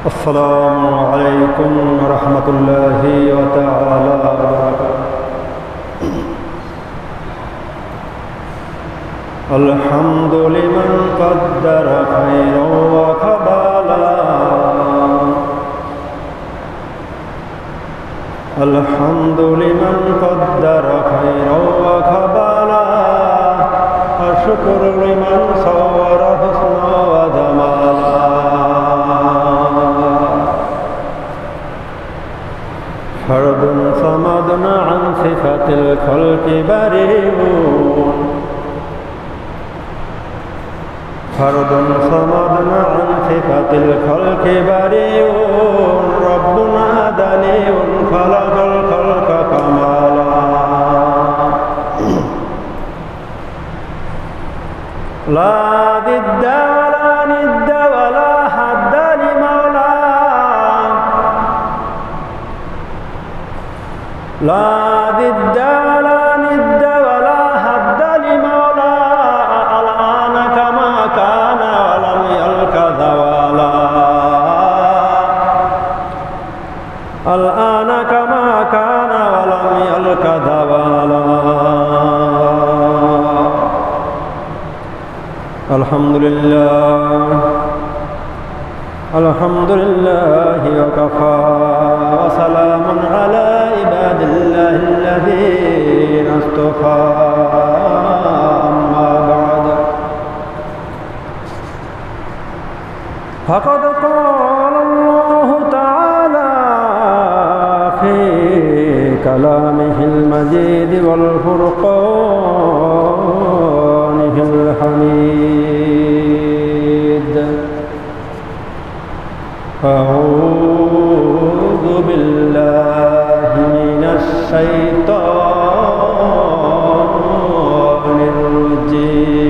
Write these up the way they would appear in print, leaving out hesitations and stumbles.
السلام عليكم ورحمة الله تعالى وبركاته. الحمد لمن قدر خيرا وقبلا، الحمد لمن قدر خيرا وقبلا، الشكر لمن صور حسنا وجمالا. فرد صمد عن صفة الخلق بريء، فرد صمد عن صفة الخلق بريء، ربنا دني خلق الخلق كمالا. لا ضد ولا ند ولا حد لمولى، لا ضد ولا ند ولا حد لمولى، الآن كما كان ولم يلق زوالا، الآن كما كان ولم يلق زوالا. الحمد لله الحمد لله وكفى، وسلام على عباد الله الذين اصطفى. أما بعد، فقد قال الله تعالى في كلامه المجيد والفرقانه الحميد: أعوذ بالله من الشيطان الرجيم.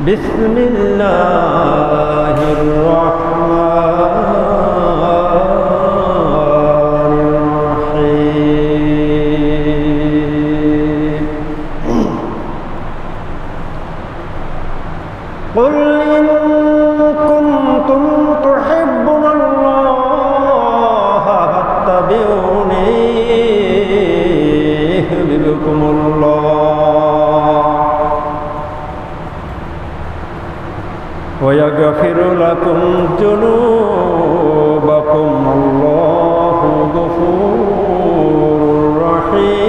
بسم الله الرحمن الرحيم. قل إن كنتم تحبون الله فاتبعوني يحببكم الله ويغفر لكم ذنوبكم، الله غفور رحيم.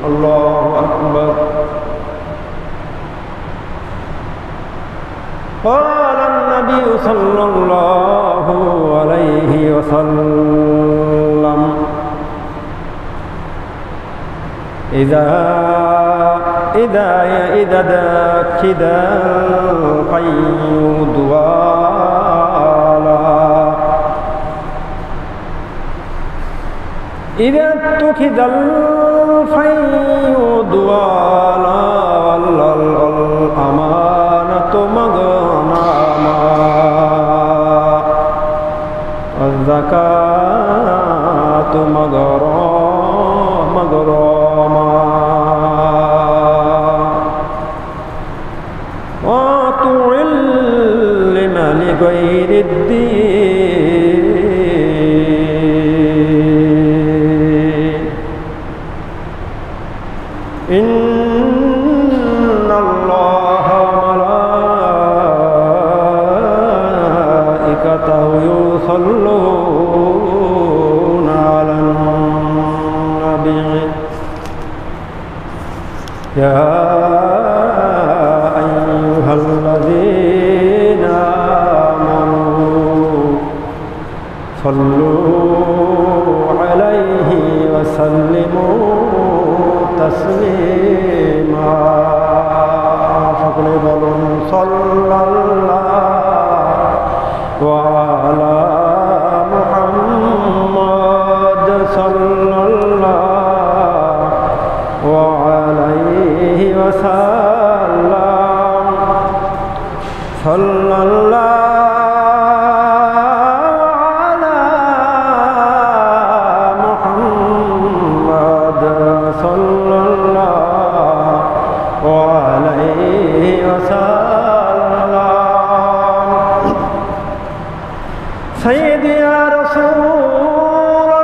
الله أكبر. قال النبي صلى الله عليه وسلم: إذا داك القيود والا، إذا اتخذ القيود والا، والأمانة مغنما، والزكاة مغرما، وتعلم لغير الدين. إن الله وملائكته يصلون على النبي، يا أيها الذين آمنوا صلوا عليه وسلموا تسليما. فقل صلى الله وعلى محمد صلى الله عليه وسلم، صلى الله على محمد سيدي يا رسول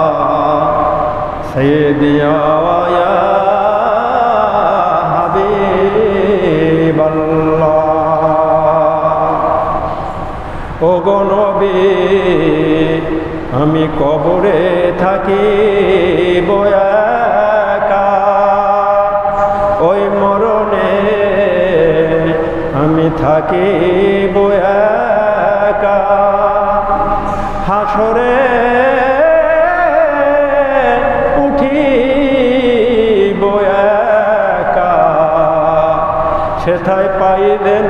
الله سيدي يا حبيب الله ও গো নবী আমি কবরে থাকি একা ওই মরণে আমি থাকি একা হাসরে উঠি একা সেথায় পাইবেন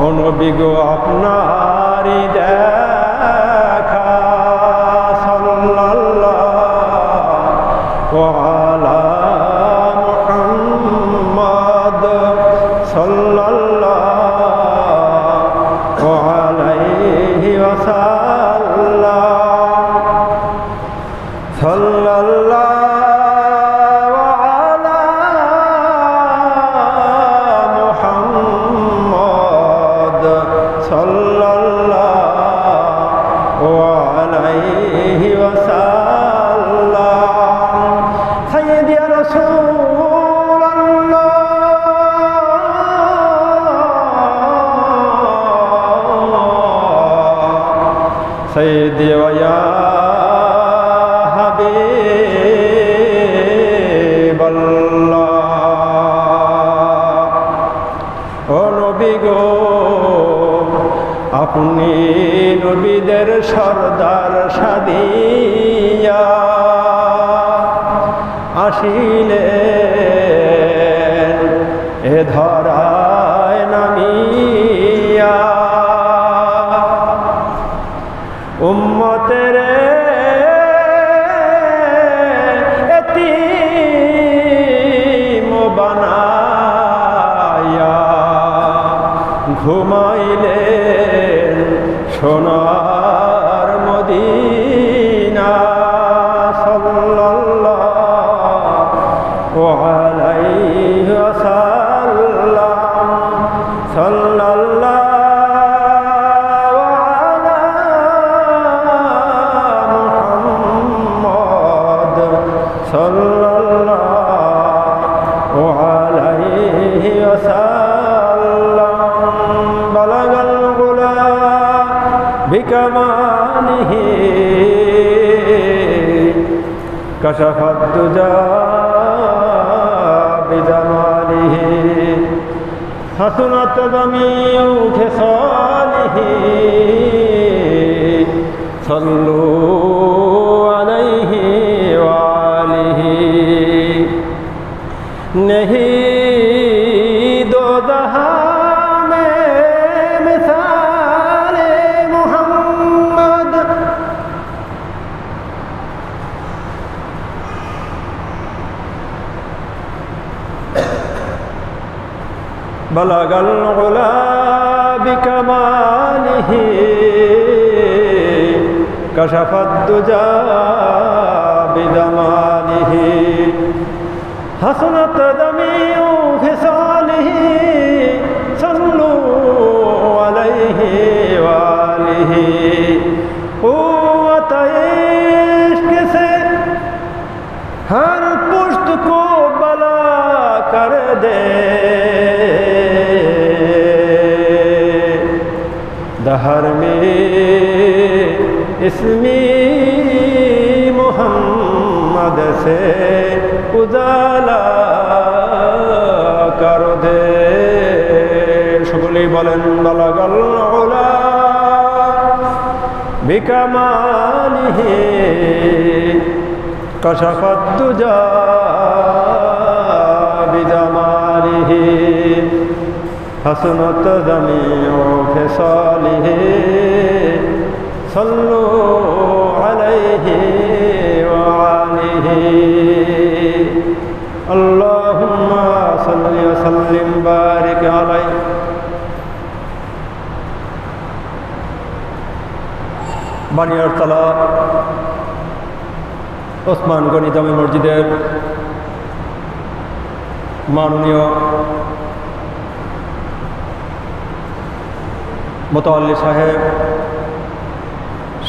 ও নবী গো আপনারই দেখা সাল্লাল্লাহু আলা মুহাম্মদ সাল্লাল্লাহু আলাইহি ওয়াসাল্লাম সাল্লাল্লাহু আলা মুহাম্মদ সাল্লাল্লাহু আলাইহি ওয়াসাল্লাম সাইয়্যিদি ইয়া রাসূলাল্লাহ সাইয়্যিদি ওয়া ও নবী গো আপনি নবীদের সরদার সাদিয়া আসিলেন এ ধরায় নামিয়া উম্মতের এতিম বানায়া ঘুমাইলেন সোনার মদিনা সাল্লাল্লাহু আলাইহি ওয়াসাল্লাম সাল্লাল্লাহু আলা মুহাম্মদ সাল্লাল্লাহু আলাইহি ওয়াসাল্লাম বালাগাল গুলা বিকামালিহি কাশাফাদ দুজা বিজামালিহি হাসনাত জামিউ খিসালিহি সাল্লু আলাইহি ওয়া আলিহি নেহি দো জাহান মে মিসালে মুহাম্মদ বলগল উলা বিকমালিহি কশফাদ দুজা বিজামালিহি হাসনাত জামিউ খিসালিহি সাল্লু আলাইহি ওয়া আলিহি কুওয়াত ইश्क से हर पुश्त को बला कर दे दहर में इसमी मोहम्मद से उजाला कर दे সকলেই বলেন বালাগাল উলা বিকামালিহি কশফাদ দুজা বিজামালিহি হাসনাত জামিউ খিসালিহি সাল্লু আলাইহি ওয়া আলিহি আল্লাহুম্মা সাল্লি ওয়া সাল্লিম বারিক আলাইহি বানিয়ারতলা ওসমান গনি জামে মসজিদের মাননীয় মোতাল্লি সাহেব,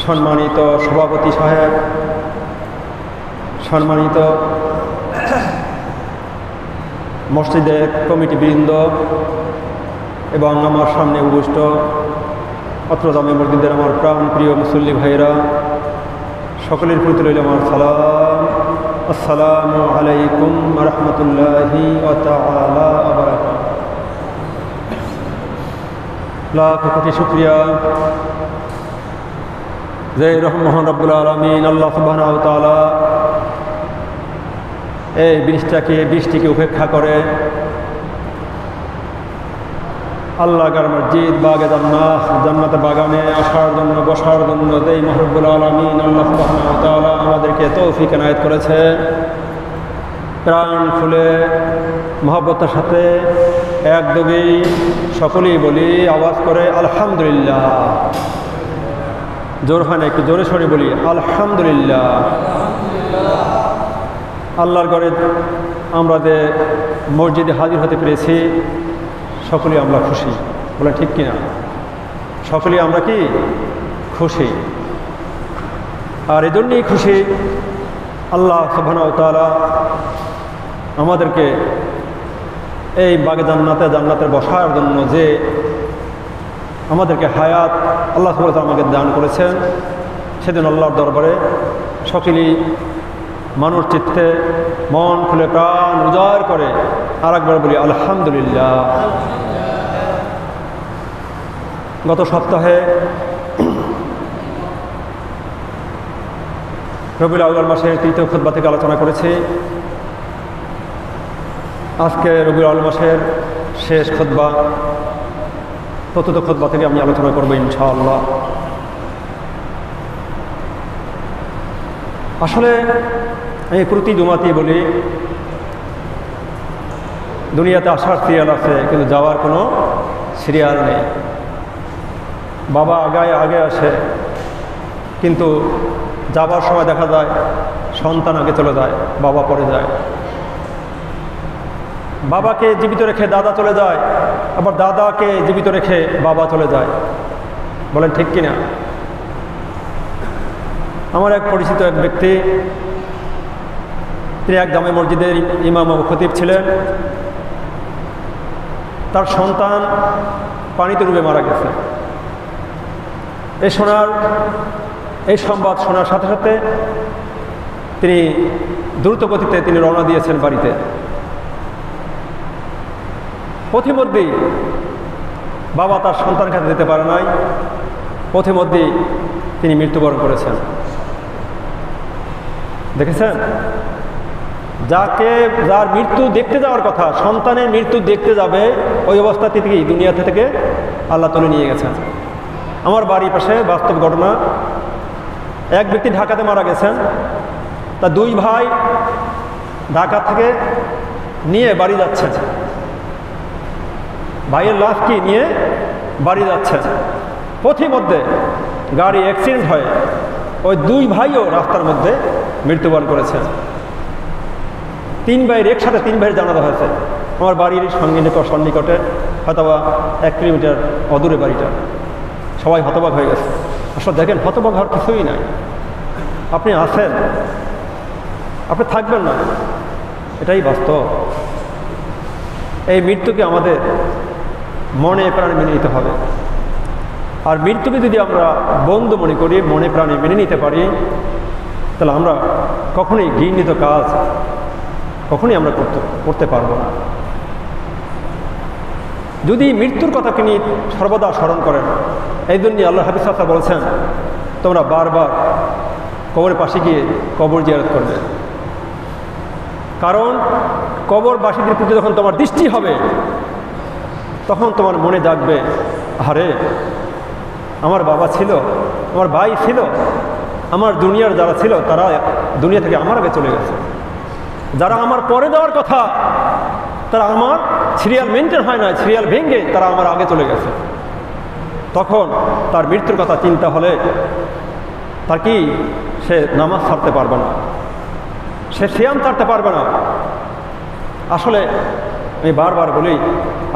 সম্মানিত সভাপতি সাহেব, সম্মানিত মসজিদের কমিটিবৃন্দ এবং আমার সামনে উপবিষ্ট অত্র জামে মসজিদের আমার প্রাণ প্রিয় মুসল্লি ভাইরা, সকলের প্রতি রইল আমার সালাম। আসসালামু আলাইকুম ওয়া রাহমাতুল্লাহি ওয়া তাআলা ওয়া বারাকাতুহু। লাখ কোটি শুকরিয়া যে রহমান রব্বুল আলামিন আল্লাহ সুবহানাহু ওয়া তাআলা এই বৃষ্টিকে উপেক্ষা করে আল্লাহর মসজিদ বাগে জান্নাতের বাগানে আসার জন্য, বসার জন্য যেই রব্বুল আলামিন আল্লাহ সুবহানাহু ওয়া তাআলা আমাদেরকে তৌফিক এনায়েত করেছে, প্রাণ খুলে মহব্বতের সাথে একদমই সকলেই বলি আওয়াজ করে আলহামদুলিল্লাহ। জোর হয় না, একটু জোরে সরে বলি আলহামদুলিল্লাহ। আল্লাহর ঘরে আমরা যে মসজিদে হাজির হতে পেরেছি সকলেই আমরা খুশি, বলে ঠিক কিনা? সকলেই আমরা কি খুশি? আর এজন্যই খুশি আল্লাহ সুবহানাহু ওয়া তাআলা আমাদেরকে এই বাগে জান্নাতের বসার জন্য যে আমাদেরকে হায়াত আল্লাহ সুবহানাহু ওয়া তাআলা আমাকে দান করেছেন, সেদিন আল্লাহর দরবারে সকলেই মানুষ চিত্তে মন খুলে প্রাণ উজাড় করে আর একবার বলি আলহামদুলিল্লাহ। গত সপ্তাহে রবিউল আউয়াল মাসের তৃতীয় খুতবা থেকে আলোচনা করেছি। আজকে রবিউল আউয়াল মাসের শেষ খুতবা, চতুর্থ খুতবা থেকে আমি আলোচনা করবো ইনশাআল্লাহ। আসলে আমি প্রতি জুমাতেই বলি দুনিয়াতে আসার সিরিয়াল আছে কিন্তু যাওয়ার কোনো সিরিয়াল নেই। বাবা আগে আসে কিন্তু যাবার সময় দেখা যায় সন্তান আগে চলে যায়, বাবা পরে যায়। বাবাকে জীবিত রেখে দাদা চলে যায়, আবার দাদাকে জীবিত রেখে বাবা চলে যায়। বলেন ঠিক কিনা? আমার এক পরিচিত এক ব্যক্তি, তিনি এক জামে মসজিদের ইমাম ও খতিব ছিলেন। তার সন্তান পানিতে ডুবে মারা গেছে। এই সংবাদ শোনার সাথে সাথে তিনি দ্রুত গতিতে তিনি রওনা দিয়েছেন বাড়িতে। পথিমধ্যেই বাবা তার সন্তান কাছে যেতে পারে নাই, পথিমধ্যেই তিনি মৃত্যুবরণ করেছেন। দেখেছেন? যার মৃত্যু দেখতে যাওয়ার কথা, সন্তানের মৃত্যু দেখতে যাবে, ওই অবস্থা থেকেই দুনিয়া থেকে আল্লাহ তুলে নিয়ে গেছেন। আমার বাড়ির পাশে বাস্তব ঘটনা। এক ব্যক্তি ঢাকাতে মারা গেছেন, তার দুই ভাই ঢাকা থেকে নিয়ে বাড়ি যাচ্ছেন। ভাইয়ের লাশকে নিয়ে বাড়ি যাচ্ছেন, পথিমধ্যে গাড়ি অ্যাক্সিডেন্ট হয়, ওই দুই ভাইও রাস্তার মধ্যে মৃত্যুবরণ করেছেন। তিন ভাইয়ের একসাথে তিন ভাইয়ের জানাজা হয়েছে। আমার বাড়ির সন্নিকটে হয়তো 1 কিলোমিটার অদূরে বাড়িটা। সবাই হতবাক হয়ে গেছে। আসলে দেখেন, হতবাক হওয়ার কিছুই নাই। আপনি আছেন, আপনি থাকবেন না, এটাই বাস্তব। এই মৃত্যুকে আমাদের মনে প্রাণে মেনে নিতে হবে। আর মৃত্যুকে যদি আমরা বন্ধু মনে করি, মনে প্রাণে মেনে নিতে পারি, তাহলে আমরা কখনোই ঘৃণিত কাজ কখনোই আমরা করতে পারবো না। যদি মৃত্যুর কথাকে নিয়ে সর্বদা স্মরণ করেন, এই জন্যই আল্লাহ হাবিব সাল্লাল্লাহু আলাইহি ওয়াসাল্লাম বলেছেন তোমরা বারবার কবরের পাশে গিয়ে কবর জিয়ারত করবে। কারণ কবরবাসীদের প্রতি যখন তোমার দৃষ্টি হবে, তখন তোমার মনে জাগবে, আরে আমার বাবা ছিল, আমার ভাই ছিল, আমার দুনিয়ার যারা ছিল তারা দুনিয়া থেকে আমার আগে চলে গেছে। যারা আমার পরে দেওয়ার কথা, তারা আমার সিরিয়াল মেনটেন হয় না, সিরিয়াল ভেঙে তারা আমার আগে চলে গেছে। তখন তার মৃত্যুর কথা চিন্তা হলে তার কি সে নামাজ ছাড়তে পারবে না, সে সিয়াম ছাড়তে পারবে না। আসলে আমি বারবার বলি,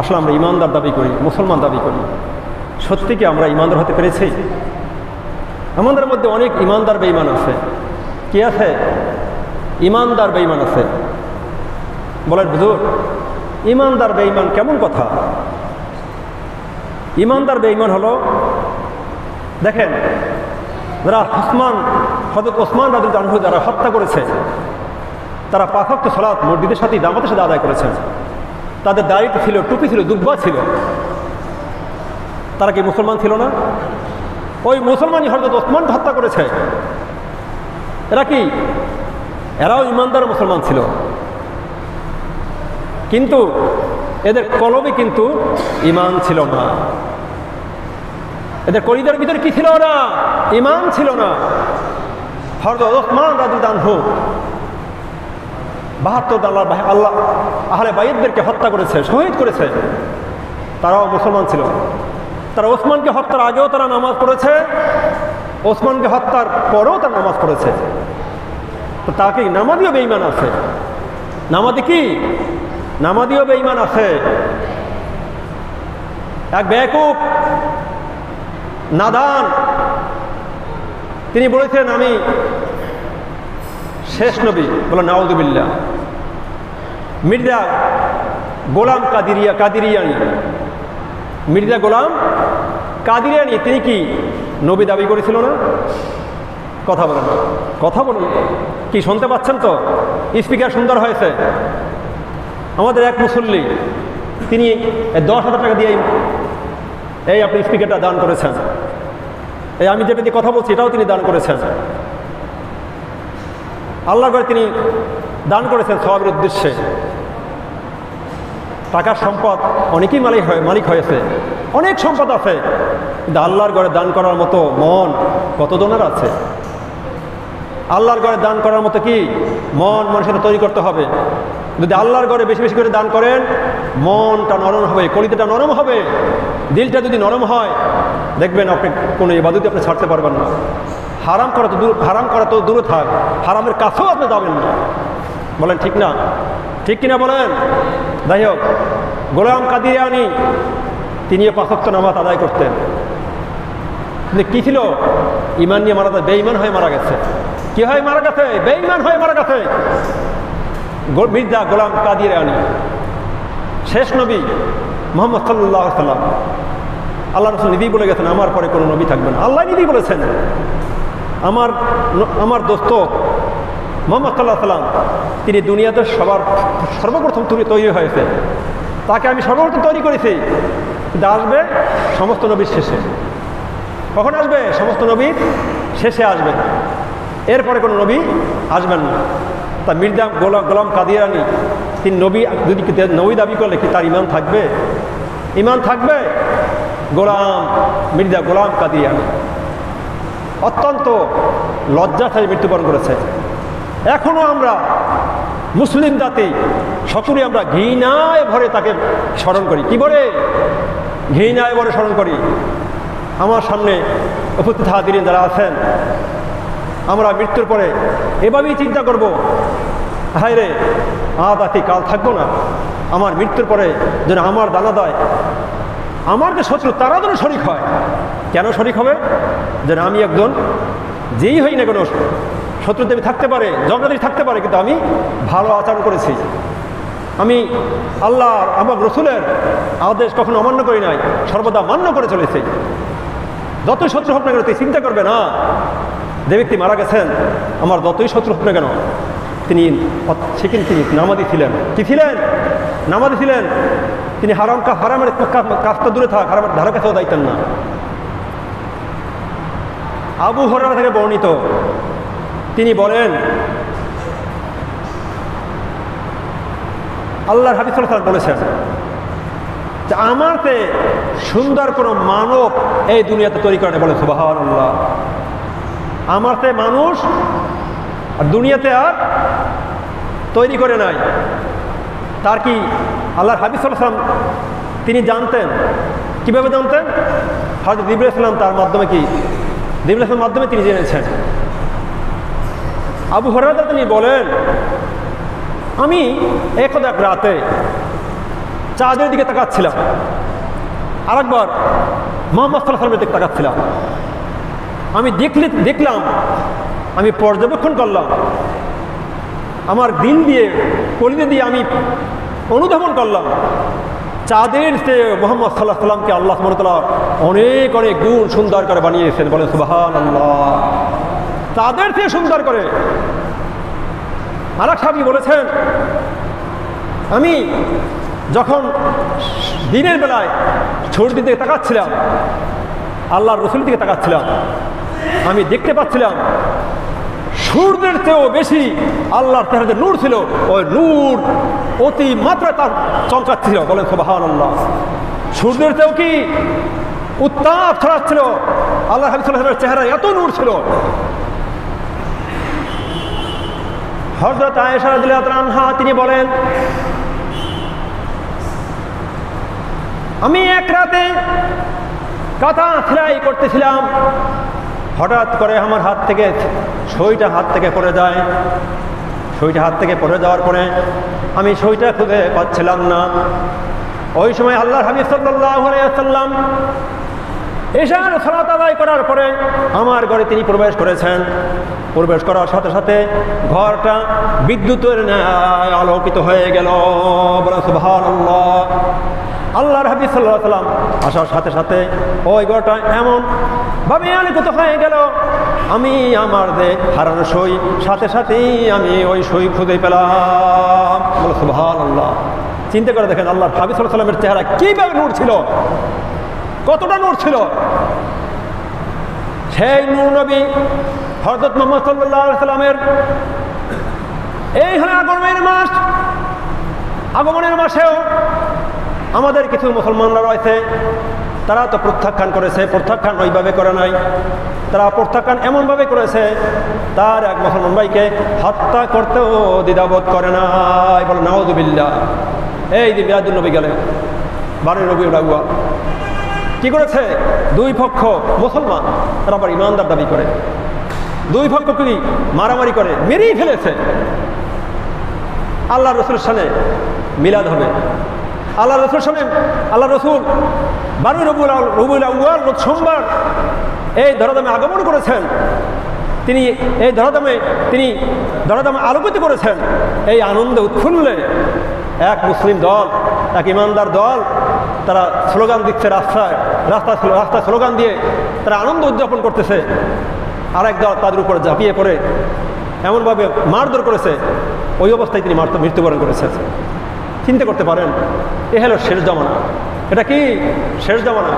আসলে আমরা ইমানদার দাবি করি, মুসলমান দাবি করি, সত্যি কি আমরা ইমানদার হতে পেরেছি? আমাদের মধ্যে অনেক ইমানদার বেঈমান আছে। কি আছে? ইমানদার বেঈমান আছে। বলেন হুজুর, ইমানদার বেঈমান কেমন কথা? ইমানদার বেঈমান হলো, দেখেন, যারা হযরত ওসমান রাদিয়াল্লাহু আনহু যারা হত্যা করেছে, তারা 5 ওয়াক্ত সালাত মসজিদের সাথে জামাতের সাথে আদায় করেছেন। তাদের দাড়িতে ছিল, টুপি ছিল, জুব্বা ছিল। তারা কি মুসলমান ছিল না? ওই মুসলমানই হযরত ওসমানকে হত্যা করেছে। এরা কি? এরাও ইমানদার মুসলমান ছিল, কিন্তু এদের কলবে কিন্তু ঈমান ছিল না। এদের কলিজার ভিতরে কি ছিল না? ঈমান ছিল না। হযরত ওসমান রাদিয়াল্লাহু আনহু 72 আল্লাহ আহলে বাইতদেরকে হত্যা করেছে, শহীদ করেছে। তারাও মুসলমান ছিল। তারা ওসমানকে হত্যার আগেও তারা নামাজ পড়েছে, ওসমানকে হত্যার পরেও তারা নামাজ পড়েছে। তো তাকে নামাজিও বেঈমান আছে। নামাজি কি? নামাজিও বেঈমান আছে। এক বেয়াকুব নাদান, তিনি বলেছেন আমি শেষ নবী। বলে নাউযুবিল্লাহ। মির্জা গোলাম কাদিরিয়ানি, মির্জা গোলাম কাদিরিয়ানি, তিনি কি নবী দাবি করেছিল না? কথা বলেন, কথা বলুন। কি শুনতে পাচ্ছেন তো? স্পিকার সুন্দর হয়েছে। আমাদের এক মুসল্লি, তিনি 10,000 টাকা দিয়ে এই আপনি স্পিকারটা দান করেছেন। এই আমি যেটা দিয়ে কথা বলছি এটাও তিনি দান করেছেন। আল্লাহর ঘরে তিনি দান করেছেন সওয়াবের উদ্দেশ্যে। টাকার সম্পদ অনেকেই মালিক হয়েছে, অনেক সম্পদ আছে, কিন্তু আল্লাহর ঘরে দান করার মতো মন কতজনের আছে? আল্লাহর ঘরে দান করার মতো কি মন মানুষের তৈরি করতে হবে। যদি আল্লাহর ঘরে বেশি বেশি করে দান করেন, মনটা নরম হবে, কলিজাটা নরম হবে। দিলটা যদি নরম হয়, দেখবেন আপনি কোনো ইবাদতই আপনি ছাড়তে পারবেন না। হারাম করা তো দূরে থাক, হারামের কাছেও আপনি যাবেন না। বলেন ঠিক না? ঠিক কিনা বলেন? যাই হোক, গোলাম কাদিরিয়ানি তিনি 5 ওয়াক্ত নামাজ আদায় করতেন, কিন্তু কি ছিল? ঈমান নিয়ে মারা যায়, বেঈমান হয়ে মারা গেছে। কি হয়ে মারা গেছে? বেঈমান হয়ে মারা গেছে। মির্জা গোলাম কাদিরিয়ানি শেষ নবী মুহাম্মদ সাল্লাল্লাহু আলাইহি ওয়াসাল্লাম। আল্লাহ রাসূল নিজেই বলে গেছেন আমার পরে কোনো নবী থাকবে না। আল্লাহ নিজেই বলেছেন। আমার দোস্ত মুহাম্মদ সাল্লাল্লাহু আলাইহি ওয়াসাল্লাম, তিনি দুনিয়াতে সর্বপ্রথম তৈরি হয়েছে, তাকে আমি সর্বপ্রথম তৈরি করেছি। কিন্তু আসবে সমস্ত নবীর শেষে। কখন আসবে? সমস্ত নবীর শেষে আসবে, এরপরে কোনো নবী আসবেন না। তা মির্জা গোলাম কাদিরিয়ানি তিনি নবী, যদি নবী দাবি করলে কি তার ঈমান থাকবে? ঈমান থাকবে? মির্জা গোলাম কাদিরিয়ানি অত্যন্ত লজ্জার সাথে মৃত্যুবরণ করেছে। এখনো আমরা মুসলিম জাতি সকলে আমরা ঘৃণায় ভরে তাকে স্মরণ করি। কি বলে? ঘৃণায় ভরে স্মরণ করি। আমার সামনে উপস্থিত হাজিরিন যারা আছেন, আমরা মৃত্যুর পরে এভাবেই চিন্তা করব, হায় রে আজ আছি কাল থাকবো না, আমার মৃত্যুর পরে যেন আমার দানা দেয়, আমার যে শত্রু তারা যেন শরিক হয়। কেন শরিক হবে? যেন আমি একজন যেই হই না কেন শত্রুতে আমি থাকতে পারে, ঝগড়াঝাটি থাকতে পারে, কিন্তু আমি ভালো আচরণ করেছি, আমি আল্লাহ আমার রসুলের আদেশ কখনো অমান্য করি নাই, সর্বদা মান্য করে চলেছি। যতই শত্রু হোক না কেন তুই চিন্তা করবে না, যে ব্যক্তি মারা গেছেন আমার যতই শত্রু হোক না কেন তিনি নামাজি ছিলেন। কি ছিলেন? নামাজি ছিলেন। তিনি হারামের কাজটা দূরে থাক, হারামের ধারে কাছেও যাইতেন না। আবু হুরায়রা থেকে বর্ণিত, তিনি বলেন আল্লাহর হাবিব সাল্লাল্লাহু আলাইহি ওয়াসাল্লাম বলেছেন যে আমারতে সুন্দর কোনো মানব এই দুনিয়াতে তৈরি করে না। বলে সুবহানাল্লাহ। আমারতে মানুষ আর দুনিয়াতে আর তৈরি করে নাই। তার কি আল্লাহর হাবিব সাল্লাল্লাহু আলাইহি ওয়াসাল্লাম তিনি জানতেন। কিভাবে জানতেন? হযরত জিবরাইল আলাইহিস সালাম তার মাধ্যমে, কি জিবরাইল আলাইহিস সালামের মাধ্যমে তিনি জেনেছেন। আবু হুরায়রা তিনি বলেন আমি এক রাতে চাঁদের দিকে তাকাচ্ছিলাম, আরেকবার মুহাম্মদ সাল্লাল্লাহু আলাইহি ওয়াসাল্লামের দিকে তাকাচ্ছিলাম। আমি দেখলাম, আমি পর্যবেক্ষণ করলাম, আমার দিন দিয়ে কলিজা দিয়ে আমি অনুধাবন করলাম, চাঁদের চেয়ে মুহাম্মদ সাল্লাল্লাহু আলাইহি ওয়াসাল্লামকে আল্লাহ সুবহানাহু ওয়া তাআলা অনেক অনেক গুণ সুন্দর করে বানিয়েছেন। বলেন সুবহানাল্লাহ। চাঁদের চেয়ে সুন্দর করে। আরেক সাহাবী বলেছেন, আমি যখন দিনের বেলায় সূর্যের দিকে তাকাচ্ছিলাম, আল্লাহর রাসূলের দিকে তাকাচ্ছিলাম, আমি দেখতে পাচ্ছিলাম সূর্যের চেয়েও বেশি আল্লাহর চেহারাতে নূর ছিল। ওই নূর অতি মাত্রায় তার চমকাচ্ছিল। বলেন সুবহানাল্লাহ। সূর্যের চেয়েও কি উত্তাপ ছড়াচ্ছিল। আল্লাহ হাবিব সাল্লাল্লাহু আলাইহি ওয়াসাল্লামের চেহারা এত নূর ছিল। হযরত আয়েশা রাদিয়াল্লাহু তাআলা আনহা তিনি বলেন, আমি এক রাতে কাঁথা সেলাই করতেছিলাম, হঠাৎ করে আমার হাত থেকে সইটা হাত থেকে পড়ে যায়। সইটা হাত থেকে পড়ে যাওয়ার পরে আমি সইটা খুঁজে পাচ্ছিলাম না। ওই সময় আল্লাহর হাবিব সাল্লাল্লাহু আলাইহি ওয়াসাল্লাম এশার সালাত আদায় করার পরে আমার ঘরে তিনি প্রবেশ করেছেন। প্রবেশ করার সাথে সাথে ঘরটা বিদ্যুতের ন্যায় আলোকিত হয়ে গেল। বলেন সুবহানাল্লাহ। আল্লাহর হাবিব সাল্লাল্লাহু আলাইহি ওয়াসাল্লাম আসার সাথে সাথে ওই ঘরটা এমন ভাবে আলোকিত হয়ে গেল, আমি আমার যে হারানো সই সাথে সাথেই আমি ওই সই খুঁজে পেলাম। বলে সুবহানাল্লাহ। চিন্তা করে দেখেন আল্লাহর হাবিব সাল্লাল্লাহু আলাইহি ওয়াসাল্লামের চেহারা কিভাবে নূর ছিল, কতটা নূর ছিল। সেই নূর নবী হযরত মুহাম্মদ সাল্লাল্লাহু আলাইহি ওয়াসাল্লামের এই হলো আগমনের মাসেও আমাদের কিছু মুসলমানরা রয়েছে, তারা তো প্রত্যাখ্যান করেছে। প্রত্যাখ্যান ওইভাবে করে নাই, তারা প্রত্যাখ্যান এমনভাবে করেছে তার এক মুসলমান ভাইকে হত্যা করতেও দ্বিধাবোধ করে নাই। বলে নাউযুবিল্লাহ। এই যে মিলাদুন নবী গেলে 12 রবিউল আউয়াল কি করেছে? দুই পক্ষ মুসলমান, তারা আবার ইমানদার দাবি করে, দুই পক্ষ কি মারামারি করে মেরেই ফেলেছে। আল্লাহ রসুলের সামনে মিলাদ হবে, আল্লাহ রসুলের সামনে আল্লাহ রসুল 12 রবিউল আউয়াল রোজ সোমবার এই ধরাধামে আগমন করেছেন। তিনি এই ধরাধামে আলোকিত করেছেন। এই আনন্দে উৎফুল্লে এক মুসলিম দল, এক ইমানদার দল, তারা স্লোগান দিচ্ছে, রাস্তায় স্লোগান দিয়ে তারা আনন্দ উদযাপন করতেছে। আরেক দল তাদের উপর ঝাঁপিয়ে পড়ে এমনভাবে মারধর করেছে, ওই অবস্থায় তিনি মৃত্যুবরণ করেছেন। চিন্তা করতে পারেন, এ হলো শেষ জামানা। এটা কি শেষ জামানা?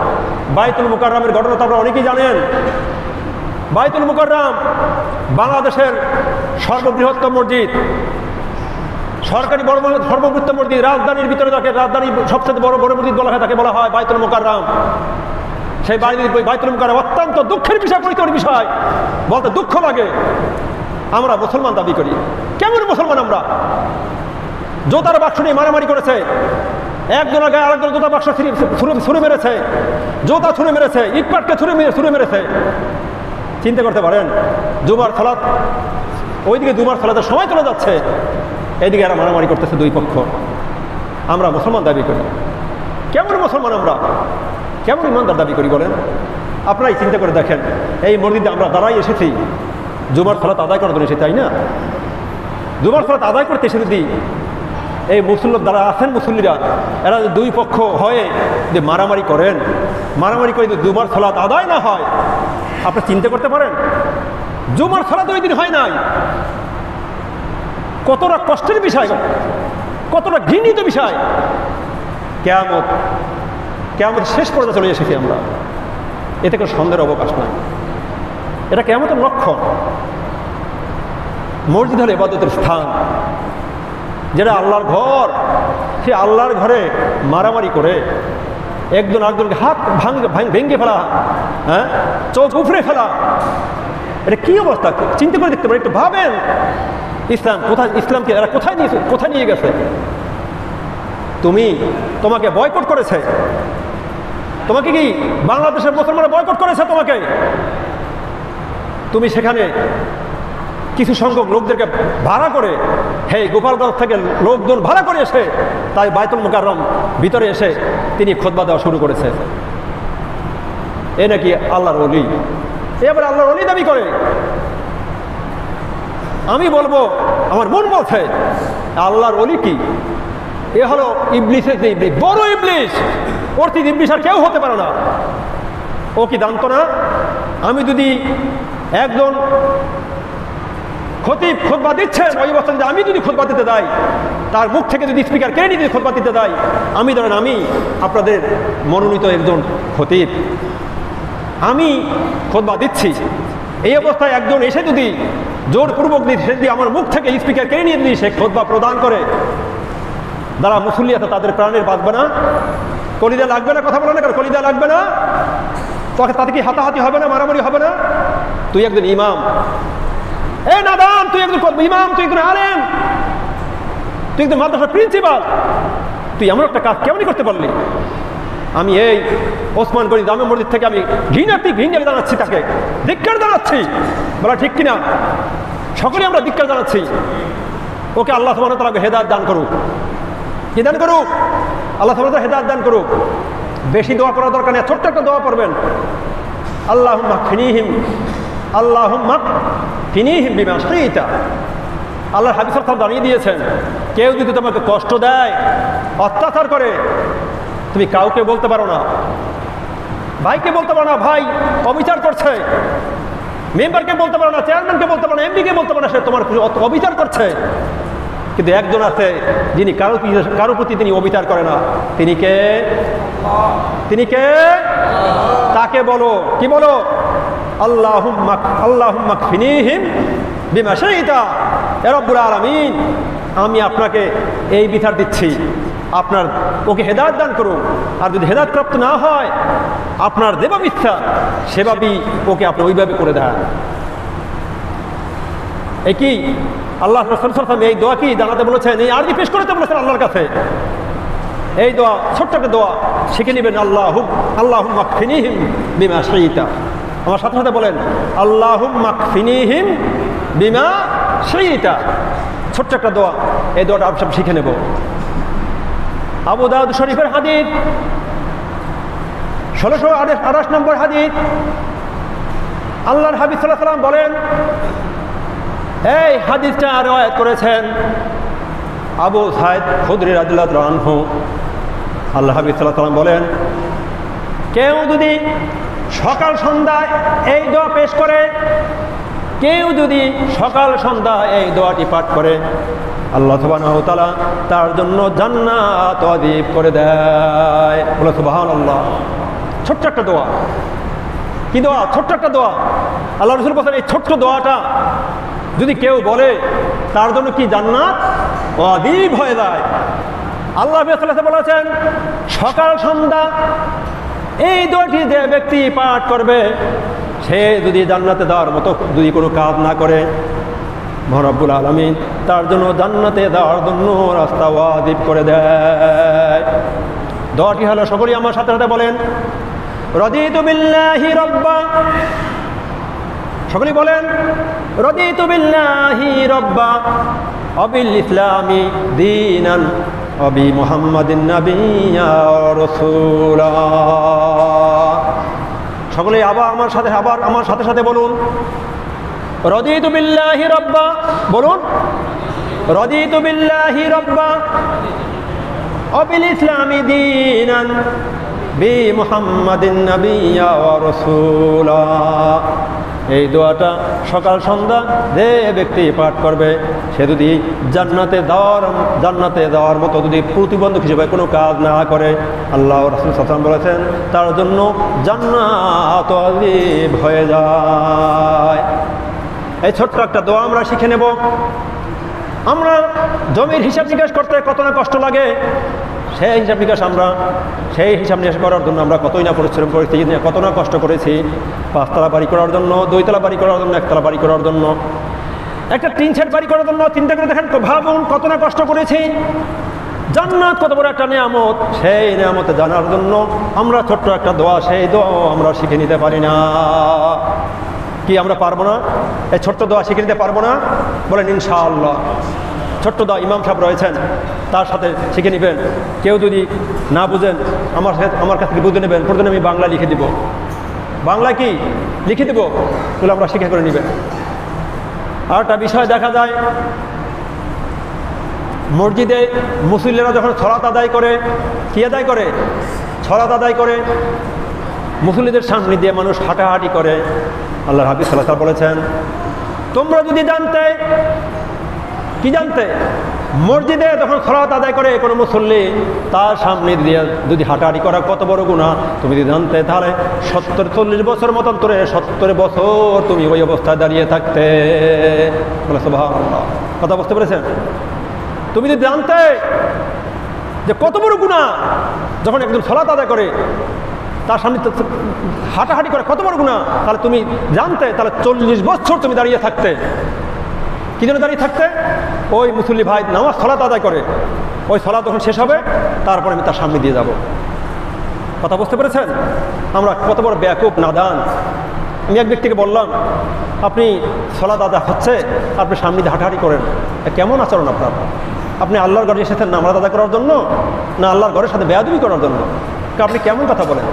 বাইতুল মুকাররমের ঘটনা তো আপনারা অনেকেই জানেন। বাইতুল মুকাররম বাংলাদেশের সর্ববৃহত্তম মসজিদ, সরকারি সর্ববৃহত্ত মসজিদ। রাজধানীর ভিতরে যাকে রাজধানীর সবচেয়ে বড় মসজিদ বলা হয় তাকে বলা হয় বাইতুল মুকাররম। সেই বাইতুল মুকাররম অত্যন্ত দুঃখের বিষয়, পরিতর বিষয়, বলতে দুঃখ লাগে। আমরা মুসলমান দাবি করি, কেমন মুসলমান আমরা? জোতার বাক্স নিয়ে মারামারি করেছে, একজনের গায়ে আরেকজন জোতার বাক্স ছুঁড়ে মেরেছে, জোতা ছুঁড়ে মেরেছে, ইটপাটকে ছুঁড়ে মেরেছে। চিন্তা করতে পারেন, জুমার সালাত, ওইদিকে জুমার সালাতের সময় চলে যাচ্ছে, এইদিকে এরা মারামারি করতেছে দুই পক্ষ। আমরা মুসলমান দাবি করি, কেমন মুসলমান আমরা, কেমন ইমানদার দাবি করি বলেন? আপনারাই চিন্তা করে দেখেন, এই মসজিদে আমরা দাঁড়াই এসেছি জুমার সালাত আদায় করার জন্য এসে, তাই না? জুমার সালাত আদায় করতে এসে যদি এই যারা আছেন মুসল্লিরা, এরা দুই পক্ষ হয়ে যে মারামারি করেন, মারামারি করে যদি জুমার সালাত আদায় না হয়, আপনি চিন্তা করতে পারেন জুমার সালাত ওই দিন হয় নাই, কতটা কষ্টের বিষয়, কতটা ঘৃণিত বিষয়। কিয়ামত শেষ পর্যায়ে চলে এসেছি আমরা, এতে কোনো সন্দেহের অবকাশ নাই। এটা কিয়ামতের লক্ষণ। মসজিদ হলো ইবাদতের স্থান, যেটা আল্লাহর ঘর, সে আল্লাহর ঘরে মারামারি করে একজন আরেকজনকে হাত ভেঙে ফেলা, হ্যাঁ, চোখ উপড়ে ফেলা, এটা কি অবস্থা? চিন্তা করে দেখতে পারেন, একটু ভাবেন ইসলামকে এরা কোথায় নিয়ে গেছে? তোমাকে বয়কট করেছে, তোমাকে কি বাংলাদেশের মুসলমানরা বয়কট করেছে তোমাকে? তুমি সেখানে কিছু সংখ্যক লোকদেরকে ভাড়া করে হে গোপালগঞ্জ থেকে লোকজন ভাড়া করে এসে তাই বায়তুল মুকাররম ভিতরে এসে তিনি খুতবা দেওয়া শুরু করেছে। এ নাকি আল্লাহর ওলি, এবার আল্লাহর ওলি দাবি করে। আমি বলবো, আমার মন বলছে আল্লাহর ওলি কি? এ হলো ইবলিসের যে ইবলিস, বড় ইবলিস, ওর থেকে ইবলিস আর কেউ হতে পারে না। ও কি জানতো না আমি যদি একজন খতিব খুতবা দিচ্ছেন ওই বছর আমি যদি খুতবা দিতে যাই, তার মুখ থেকে যদি স্পিকার কেড়ে নিয়ে যদি খুতবা দিতে যাই, আমি ধরেন আমি আপনাদের মনোনীত একজন খতিব, আমি খুতবা দিচ্ছি, এই অবস্থায় একজন এসে যদি জোরপূর্বক যদি আমার মুখ থেকে স্পিকার কেড়ে নিয়ে যদি সে খুতবা প্রদান করে, যারা মুসল্লি আছে তাদের প্রাণের বাঁচবে না? কলিজা লাগবে না? কথা বলে না কেন? কলিজা লাগবে না? তাতে কি হাতাহাতি হবে না? মারামারি হবে না? তুই একজন ইমাম, এ নাদান, তুই একজন ইমাম, তুই একজন আলেম, তুই একজন মাদ্রাসার প্রিন্সিপাল, তুই এমন একটা কাজ কেমনি করতে পারলি? আমি এই ওসমান গনি জামে মসজিদ থেকে আমি ঘৃণা জানাচ্ছি, তাকে ধিক্কার জানাচ্ছি, বলা ঠিক কিনা? সকলে আমরা ধিক্কার জানাচ্ছি। ওকে আল্লাহ সুবহানাহু ওয়া তাআলা হেদায়েত দান করুক, কি দান করুক? আল্লাহ সুবহানাহু ওয়া তাআলা হেদায়েত দান করুক। বেশি দোয়া করার দরকার নেই, ছোট্ট একটা দোয়া পড়বেন, আল্লাহুম্মা ফিনিহিম, আল্লাহুম্মা ফিনিহিম বিমা শি'তা। আল্লাহর হাবিব সাল্লাল্লাহু আলাইহি ওয়াসাল্লাম জানিয়ে দিয়েছেন, কেউ যদি তোমাকে কষ্ট দেয়, অত্যাচার করে, তুমি কাউকে বলতে পারো না, ভাইকে বলতে পারো না ভাই অবিচার করছে, মেম্বারকে বলতে পারো না, চেয়ারম্যানকে বলতে পারো না, এমপিকে বলতে পারো না, সে তোমার অবিচার করছে। কিন্তু একজন আছে যিনি কারো প্রতি তিনি অবিচার করে না, তিনি কে? তিনি কে? তাকে বলো, কি বলো? আল্লাহুম্মা কফিনিহিম বিমা শি'তা, হে রব্বুল আলামিন, আমি আপনাকে এই বিচার দিচ্ছি, আপনার ওকে হেদায়েত দান করুন, আর যদি হেদায়েত প্রাপ্ত না হয় আপনার যেভাবে ইচ্ছা সেভাবেই ওকে আপনি ওইভাবে করে দেন। এই কি আল্লাহ রাসূল সাল্লাল্লাহু আলাইহি ওয়াসাল্লাম এই দোয়া কি জানাতে বলেছেন, এই আরজি পেশ করতে বলেছেন আল্লাহর কাছে। এই দোয়া ছোট্ট একটা দোয়া শিখে নেবেন, আল্লাহুম্মা কফিনিহিম বিমা শি'তা। আমার সাথে সাথে বলেন, আল্লাহুম্মা কফিনিহিম বিমা শি'তা। ছোট্ট একটা দোয়া, এই দোয়াটা আমরা সব শিখে নেব। আবু দাউদ শরীফের হাদিস 1628 নম্বর হাদিস, আল্লাহর হাবিব সাল্লাল্লাহু আলাইহি ওয়াসাল্লাম বলেন, এই হাদিসটা রওয়ায়াত করেছেন আবু সাঈদ খুদরি রাদিয়াল্লাহু আনহু। আল্লাহ হাবিব সাল্লাল্লাহু আলাইহি ওয়াসাল্লাম বলেন, কেউ যদি সকাল সন্ধ্যায় এই দোয়া পেশ করে, কেউ যদি সকাল সন্ধ্যা এই দোয়াটি পাঠ করে, আল্লাহ সুবহানাহু ওয়া তাআলা তার জন্য জান্নাত ওয়াজিব করে দেয়। বলে সুবহানাল্লাহ। ছোট্ট একটা দোয়া, কি দোয়া? ছোট্ট একটা দোয়া। আল্লাহ রাসূল বলেন, এই ছোট্ট দোয়াটা যদি কেউ বলে তার জন্য কি জান্নাত ওয়াজিব হয়ে যায়। আল্লাহ সাল্লাল্লাহু বলেছেন, সকাল সন্ধ্যা এই দোয়াটি যে ব্যক্তি পাঠ করবে, সে যদি জান্নাতে যাওয়ার মতো যদি কোনো কাজ না করে, মহান রব্বুল আলামিন তার জন্য জান্নাতে যাওয়ার জন্য রাস্তা ওয়াজিব করে দেয়। দোয়াটি হলো, সকলেই আমার সাথে সাথে বলেন, রাদিতু বিল্লাহি রাব্বা। সকলেই বলেন, রাদিতু বিল্লাহি রাব্বা ওয়া বিল ইসলামি দীনান ওয়া বি মুহাম্মাদিন নাবিয়্যা ওয়া রাসূলা। সকলেই আবার আমার সাথে সাথে বলুন, রাদিতু বিল্লাহি রাব্বা। বলুন, রাদিতু বিল্লাহি রাব্বা ওয়া বিল ইসলামি দীনান বি মুহাম্মাদিন নাবিয়্যা ওয়া রাসূলা। এই দোয়াটা সকাল সন্ধ্যা যে ব্যক্তি পাঠ করবে, সে যদি জান্নাতে যাওয়ার মতো যদি প্রতিবন্ধক হিসেবে কোনো কাজ না করে, আল্লাহ রাসূল সাল্লাল্লাহু আলাইহি ওয়াসাল্লাম বলেছেন তার জন্য জান্নাত ওয়াজিব হয়ে যায়। এই ছোট্ট একটা দোয়া আমরা শিখে নেব। আমরা জমির হিসাব নিকাশ করতে কত না কষ্ট লাগে, সেই হিসাব নিকাশ করার জন্য আমরা কতই না পরিশ্রম করেছি, কত না কষ্ট করেছি। 5 তলা বাড়ি করার জন্য, 2 তলা বাড়ি করার জন্য, 1 তলা বাড়ি করার জন্য, একটা টিন শেড বাড়ি করার জন্য চিন্তা করে দেখেন, ভাবুন কত না কষ্ট করেছি। জান্নাত কত বড় একটা নিয়ামত, সেই নিয়ামতে জানার জন্য আমরা ছোট্ট একটা দোয়া, সেই দোয়া আমরা শিখে নিতে পারি না। কি আমরা পারবো না? এই ছোট্ট দোয়া শিখে নিতে পারবো না? বলেন ইনশাআল্লাহ। ছোট্ট দা ইমাম সাহেব রয়েছেন, তার সাথে শিখে নেবেন। কেউ যদি না বুঝেন আমার কাছ থেকে বুঝে নেবেন, প্রথমে আমি বাংলা লিখে দিব, বাংলা কি লিখে দেবো, তাহলে আমরা শিখে করে নেবেন। আর একটা বিষয় দেখা যায়, মসজিদে মুসল্লিরা যখন সলাত আদায় করে, কি আদায় করে? সলাত আদায় করে, মুসল্লিদের সামনে দিয়ে মানুষ হাঁটাহাঁটি করে। আল্লাহর হাবিব সাল্লাল্লাহু আলাইহি ওয়াসাল্লাম বলেছেন, তোমরা যদি জানতে, কি জানতে, মসজিদে যখন সলাত আদায় করে কোনো মুসল্লি, তার সামনে দিয়ে যদি হাঁটাহাঁটি করা কত বড় গুনাহ তুমি যদি জানতে, তাহলে 70-40 বছর মতন ধরে 70 বছর তুমি ওই অবস্থায় দাঁড়িয়ে থাকতে। বলে সুবহানাল্লাহ, কথা বুঝতে পেরেছেন? তুমি যদি জানতে যে কত বড় গুনাহ, যখন একজন সলাত আদায় করে তার সামনে হাঁটাহাঁটি করে কত বড় গুনাহ, তাহলে তুমি জানতে, তাহলে 40 বছর তুমি দাঁড়িয়ে থাকতে। কি জন্য দাঁড়িয়ে থাকতে? ওই মুসল্লি ভাই নামাজ সলাত আদায় করে, ওই সলাত যখন শেষ হবে তারপরে আমি তার সামনে দিয়ে যাব। কথা বুঝতে পেরেছেন? আমরা কত বড় বেয়াকুব, নাদান। আমি এক ব্যক্তিকে বললাম, আপনি সলাত আদায় হচ্ছে, আপনি সামনে দিয়ে হাঁটাহাঁটি করেন, কেমন আচরণ আপনার? আপনি আল্লাহর ঘরে এসেছেন নামাজ আদায় করার জন্য, না আল্লাহর ঘরের সাথে বেয়াদবি করার জন্য? আপনি কেমন কথা বলেন?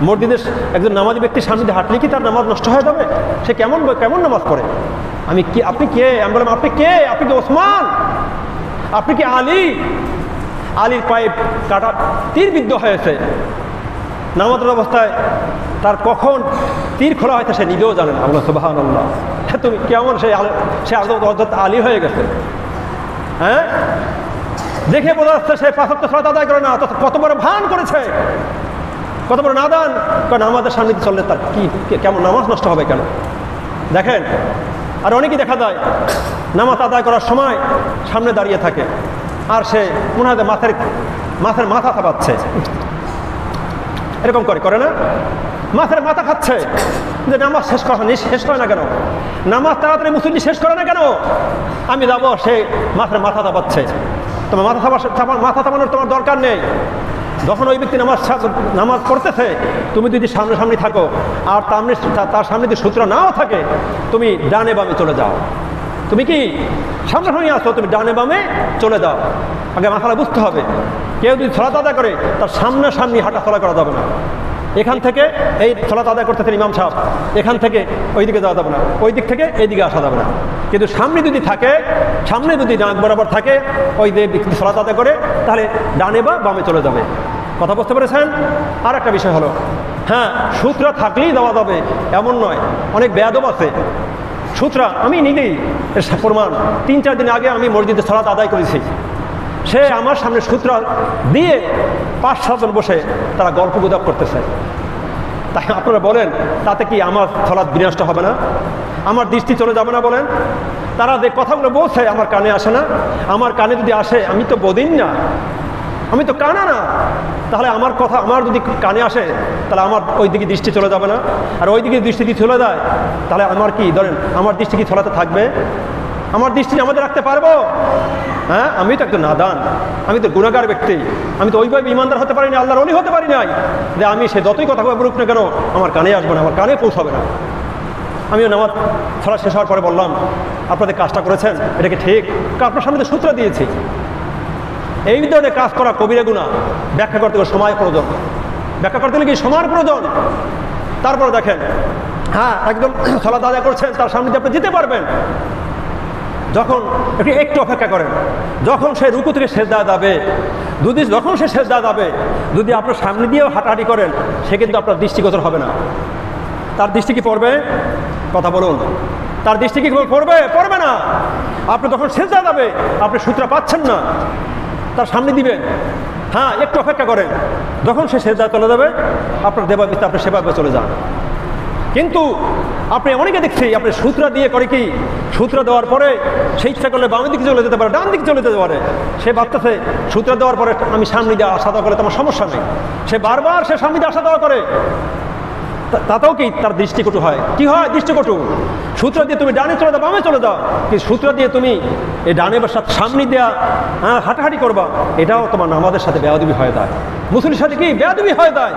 মসজিদের একজন নামাজি ব্যক্তির সামনে দিয়ে হাঁটলে কি তার নামাজ নষ্ট হয়ে যাবে? সে কেমন নামাজ পড়ে? আমি কি, আপনি কে? আমি বললাম, আপনি কে? আপনি কি ওসমান? আপনি কি আলী? আলীর পায়ে কাটা তীর বিদ্ধ হয়েছে নামাজের অবস্থায়, তার কখন তীর খোলা হয়েছে সে নিজেও জানে না। আল্লাহ সুবহানাল্লাহ, তুমি কেমন? সে হযরত আলী হয়ে গেছে। হ্যাঁ, দেখে বোঝা যাচ্ছে সে 5 ওয়াক্ত সালাত আদায় করে না, অথচ কত বড় ভান করেছে, কত বড় নাদান। কারণ আমাদের সামনে চললে তার কি কেমন নামাজ নষ্ট হবে কেন? দেখেন, আর অনেকেই দেখা যায় নামাজ আদায় করার সময় সামনে দাঁড়িয়ে থাকে, আর সে মনে হয় মাথা চাপাচ্ছে, এরকম করে না? মাথার মাথা খাচ্ছে যে নামাজ শেষ করে না কেন? নামাজ তাড়াতাড়ি মুসল্লি শেষ করে না কেন? আমি যাবো, সে মাথা চাপাচ্ছে। তোমার মাথা চাপানোর তোমার দরকার নেই। যখন ওই ব্যক্তি নামাজ পড়তেছে, তুমি যদি সামনাসামনি থাকো আর তার সামনে যদি সূত্র নাও থাকে, তুমি ডানে বামে চলে যাও। তুমি কি সামনাসামনি আসো, তুমি ডানে বামে চলে যাও। আগে মাথাটা বুঝতে হবে, কেউ যদি সালাত আদায় করে তার সামনাসামনি হাঁটা চলা করা যাবে না। এখান থেকে এই সালাত আদায় করতেছেন ইমাম সাহেব, এখান থেকে ওই দিকে যাওয়া যাবে না, ওই দিক থেকে এই দিকে আসা যাবে না। কিন্তু সামনে যদি থাকে, সামনে যদি নাক বরাবর থাকে, ওই দিক সালাত আদায় করে, তাহলে ডানে বা বামে চলে যাবে। কথা বুঝতে পেরেছেন? আর একটা বিষয় হলো, হ্যাঁ, সূত্রা থাকলেই দেওয়া যাবে এমন নয়, অনেক বেয়াদব আছে। সূত্রা আমি নিজেই প্রমাণ, 3-4 দিন আগে আমি মসজিদে সালাত আদায় করেছি, সে আমার সামনে সূত্র দিয়ে 5-7 জন বসে তারা গল্প গুজব করতেছে। তাই আপনারা বলেন, তাতে কি আমার সালাত বিনষ্ট হবে না? আমার দৃষ্টি চলে যাবে না? বলেন, তারা যে কথাগুলো বলছে আমার কানে আসে না? আমার কানে যদি আসে, আমি তো বদিন না, আমি তো কানা না, তাহলে আমার কথা আমার যদি কানে আসে, তাহলে আমার ওই দিকে দৃষ্টি চলে যাবে না? আর ওই দিকে দৃষ্টি যদি চলে যায়, তাহলে আমার কি, ধরেন আমার দৃষ্টি কি চলাতে থাকবে? আমার দৃষ্টি আমাদের রাখতে পারবো? হ্যাঁ, আমি তো একজন নাদান, আমি তো গুনাহগার ব্যক্তি, আমি তো ওইভাবে ইমানদার হতে পারি না, আল্লাহর ওলি হতে পারি নাই যে আমি সে যতই কথা বলুক না কেন আমার কানে আসবে না, আমার কানে পৌঁছাবে না। আমিও নামাজ সালাত শেষ হওয়ার পরে বললাম, আপনাদের কাজটা করেছেন এটা কি ঠিক? আপনার সামনে তো সূত্র দিয়েছি। এই ধরনের কাজ করা কবিরা গুনাহ, ব্যাখ্যা করতে গেলে সময় প্রয়োজন, ব্যাখ্যা করতে গেলে কি সময়ের প্রয়োজন। তারপরে দেখেন, হ্যাঁ, একদম সালাত আদায় করছেন, তার সামনে দিয়ে আপনি যেতে পারবেন, যখন একটু অপেক্ষা করেন, যখন সে রুকু থেকে সেজদা যাবে, যখন সে সেজদা যাবে, যদি আপনার সামনে দিয়েও হাঁটাহাঁটি করেন, সে কিন্তু আপনার দৃষ্টিগোচর হবে না। তার দৃষ্টি কি পড়বে? কথা বলুন, তার দৃষ্টি কি পড়বে না? আপনি যখন সেজদা যাবে, আপনি সূত্র পাচ্ছেন না, তার সামনে দিবেন, হ্যাঁ, একটু অপেক্ষা করেন, যখন সে সেজদা চলে যাবে আপনার দেবাবিতে আপনি সেভাবে চলে যান। কিন্তু আপনি অনেকে দেখছি আপনি সূত্রা দিয়ে করে কি, সূত্র দেওয়ার পরে সে ইচ্ছা করলে বামের দিকে চলে যেতে পারে, ডান দিকে চলে যেতে পারে, সে ভাবতেছে সূত্র দেওয়ার পরে আমি সামনে দিয়ে আসা দেওয়া করলে তোমার সমস্যা নেই, সে বারবার সে সামনে দিয়ে আসা দেওয়া করে, তাতেও কি তার দৃষ্টিকটু হয়? কি হয় দৃষ্টিকটু? সূত্র দিয়ে তুমি ডানে চলে যাও, বামে চলে যাও, কিন্তু সূত্র দিয়ে তুমি এই ডানে বা সামনে দেওয়া হাঁটাহাঁটি করবা, এটাও তোমার নামাজের সাথে বেয়াদবি হয়ে যায়, মুসলিমের সাথে কি বেয়াদবি হয়ে যায়।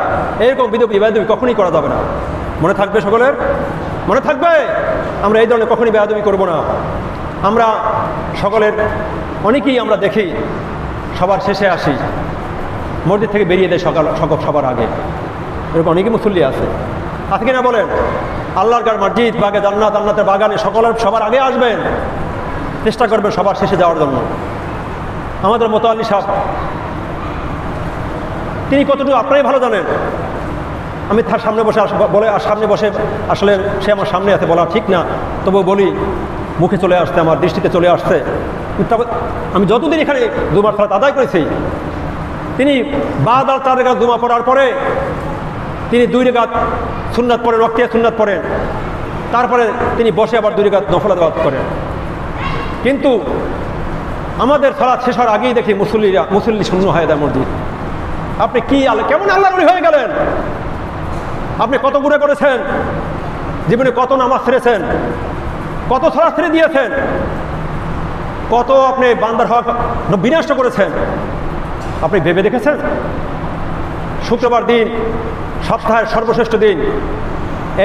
এরকম বেয়াদবি কখনই করা যাবে না। মনে থাকবে সকলের? মনে থাকবে? আমরা এই ধরনের কখনই বেয়াদবি করব না। আমরা সকলের অনেকেই আমরা দেখি সবার শেষে আসি, মসজিদ থেকে বেরিয়ে দেয় সবার আগে, এরকম অনেকেই মুসল্লি আছে কিনা বলেন? আল্লাহর ঘর মসজিদ, বাগে জান্নাত, জান্নাতের বাগানে সবার আগে আসবেন, চেষ্টা করবেন সবার শেষে যাওয়ার জন্য। আমাদের মোতাল্লি সাহেব তিনি কতটুকু আপনারাই ভালো জানেন। আমি তার সামনে বসে বলে সামনে বসে আসলে সে আমার সামনে আছে, বলা ঠিক না, তবুও বলি, মুখে চলে আসছে, আমার দৃষ্টিতে চলে আসছে। আমি যতদিন এখানে দুবার সালাত আদায় করেছি, তিনি বাদ আর 4 রাকাত জুমা পড়ার পরে তিনি 2 রাকাত সুন্নাত পড়েন, ওয়াক্তিয়া সুন্নাত পড়েন, তারপরে তিনি বসে আবার 2 রাকাত নফল আদায় করেন। কিন্তু আমাদের সালাত শেষ হওয়ার আগেই দেখি মুসল্লি শূন্য হয়ে যায় মসজিদ। আপনি কি কেমন আল্লাহর ওলি হয়ে গেলেন? আপনি কত গুনাহ করেছেন, জীবনে কত নামাজ ছেড়েছেন, কত সালাত ছেড়ে দিয়েছেন, কত আপনি বান্দার হক বিনষ্ট করেছেন, আপনি ভেবে দেখেছেন? শুক্রবার দিন, সপ্তাহের সর্বশ্রেষ্ঠ দিন,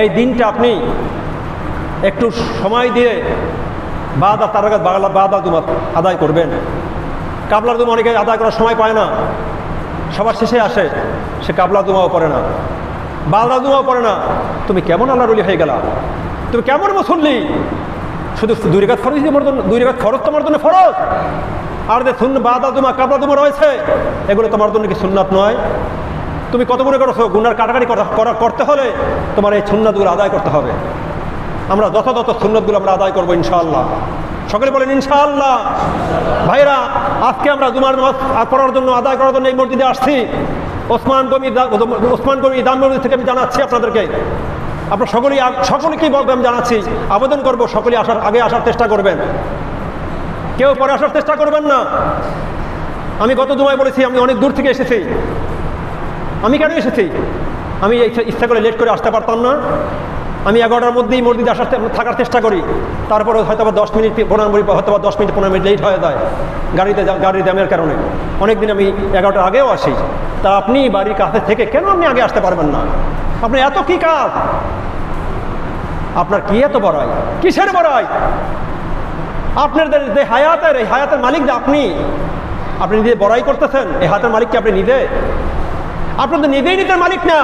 এই দিনটা আপনি একটু সময় দিয়ে বাদা 4 রাকাত বাদা জুমা আদায় করবেন। কাবলার জুমা অনেকে আদায় করার সময় পায় না, সবার শেষে আসে, সে কাবলা জুমাও পড়ে না, বাদা জুমাও পড়ে না। তুমি কেমন আল্লাহর ওলি হয়ে গেলা? তুমি কেমন মুসল্লি? শুধু 2 রাকাত ফরজ, 2 রাকাত ফরজ তোমার জন্য ফরজ, আর যে বাদা জুমা কাবলা জুমা রয়েছে এগুলো তোমার জন্য কি সুন্নাত নয়? তুমি কত গুনাহ করেছো? গুনার কাটাকাটি করতে হলে তোমার এই সুন্নাতগুলো আদায় করতে হবে। আমরা যথাযথ সুন্নাতগুলো আমরা আদায় করবো ইনশাআল্লাহ। সকলে বলেন ইনশাআল্লাহ। ভাইরা, আজকে আমরা জুমার নামাজ পড়ার জন্য, আদায় করার জন্য এই মসজিদে আসছি। ওসমান গনি দান মসজিদ থেকে আমি জানাচ্ছি আপনাদেরকে, আপনারা সকলেকেই আমি জানাচ্ছি, আবেদন করবো সকলে আগে আসার চেষ্টা করবেন, কেউ পরে আসার চেষ্টা করবেন না। আমি গত জুমায় বলেছি আমি অনেক দূর থেকে এসেছি। আমি কেন এসেছি? আমি ইচ্ছা করে লেট করে আসতে পারতাম না। আমি 11টার মধ্যেই মসজিদে থাকার চেষ্টা করি, তারপরে হয়তো 10 মিনিট 15 মিনিট, হয়তো 10 মিনিট 15 মিনিট লেট হয়ে যায় গাড়ির জ্যামের কারণে। অনেকদিন আমি 11টার আগেও আসি। তা আপনি বাড়ির কাছে থেকে কেন আপনি আগে আসতে পারবেন না? আপনি এত কি কাজ? আপনার কি এত বড়াই? কিসের বড়াই? আপনার যে হায়াতের, এই হায়াতের মালিক যে আপনি নিজে বড়াই করতেছেন। এই হায়াতের মালিক কি আপনি নিজে? আপনার তো নিজেই নিজের মালিক না,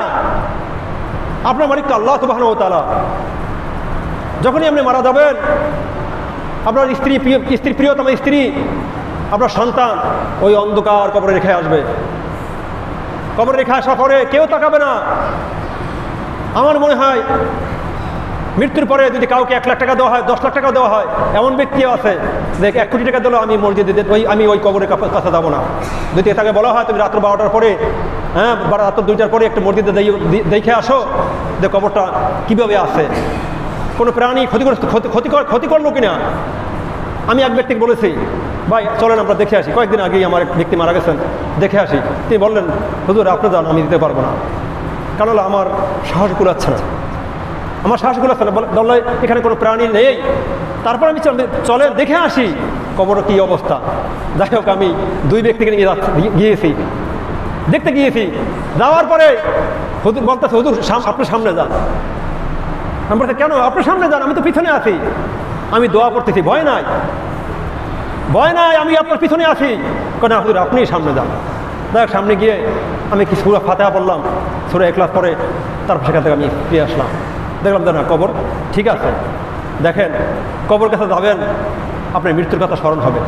আপনার মালিক তো আল্লাহ সুবহানাহু ওয়া তাআলা। যখনই আপনি মারা যাবেন, আপনার স্ত্রী প্রিয়তম স্ত্রী, আপনার সন্তান ওই অন্ধকার কবরে রেখে আসবে। কবরে রেখে আসার পরে কেউ তাকাবে না। আমার মনে হয় মৃত্যুর পরে যদি কাউকে 1 লাখ টাকা দেওয়া হয়, 10 লাখ টাকা দেওয়া হয়, এমন ব্যক্তিও আছে দেখ 1 কোটি টাকা দিলেও আমি মসজিদে আমি ওই কবরের কাছে যাবো না। যদি তাকে বলা হয় তুমি রাত্র 12টার পরে, রাত্র 2টার পরে একটা মসজিদে দেখে আসো যে কবরটা কীভাবে আছে, কোনো প্রাণী ক্ষতি করলো কিনা। আমি এক ব্যক্তিকে বলেছি, ভাই চলেন আমরা দেখে আসি। কয়েকদিন আগেই আমার এক ব্যক্তি মারা গেছেন, দেখে আসি। তিনি বললেন, হুজুর আপনি যান, আমি দিতে পারবো না, কারণ আমার সাহস কুলাচ্ছে না, আমার সাহস কুলাচ্ছে না। বললে এখানে কোনো প্রাণী নেই, তারপর আমি চলেন দেখে আসি কবর কী অবস্থা। যাই হোক, আমি 2 ব্যক্তিকে নিয়ে গিয়েছি, দেখতে গিয়েছি। যাওয়ার পরে হুজুর বলতেছে, হুজুর আপনি সামনে যান। আমি বলতে কেন? আপনি সামনে যান, আমি তো পিছনে আছি। আমি দোয়া করতেছি, ভয় নাই, আমি আপনার পিছনে আছি। কেন হুজুর আপনি সামনে যান। দেখ সামনে গিয়ে আমি কি সূরা ফাতিহা পড়লাম, সূরা ইখলাস পড়ে তারপর সেখান থেকে আমি ফিরে আসলাম। দেখলাম যে না, কবর ঠিক আছে। দেখেন, কবর কাছে যাবেন, আপনার মৃত্যুর কথা স্মরণ হবে।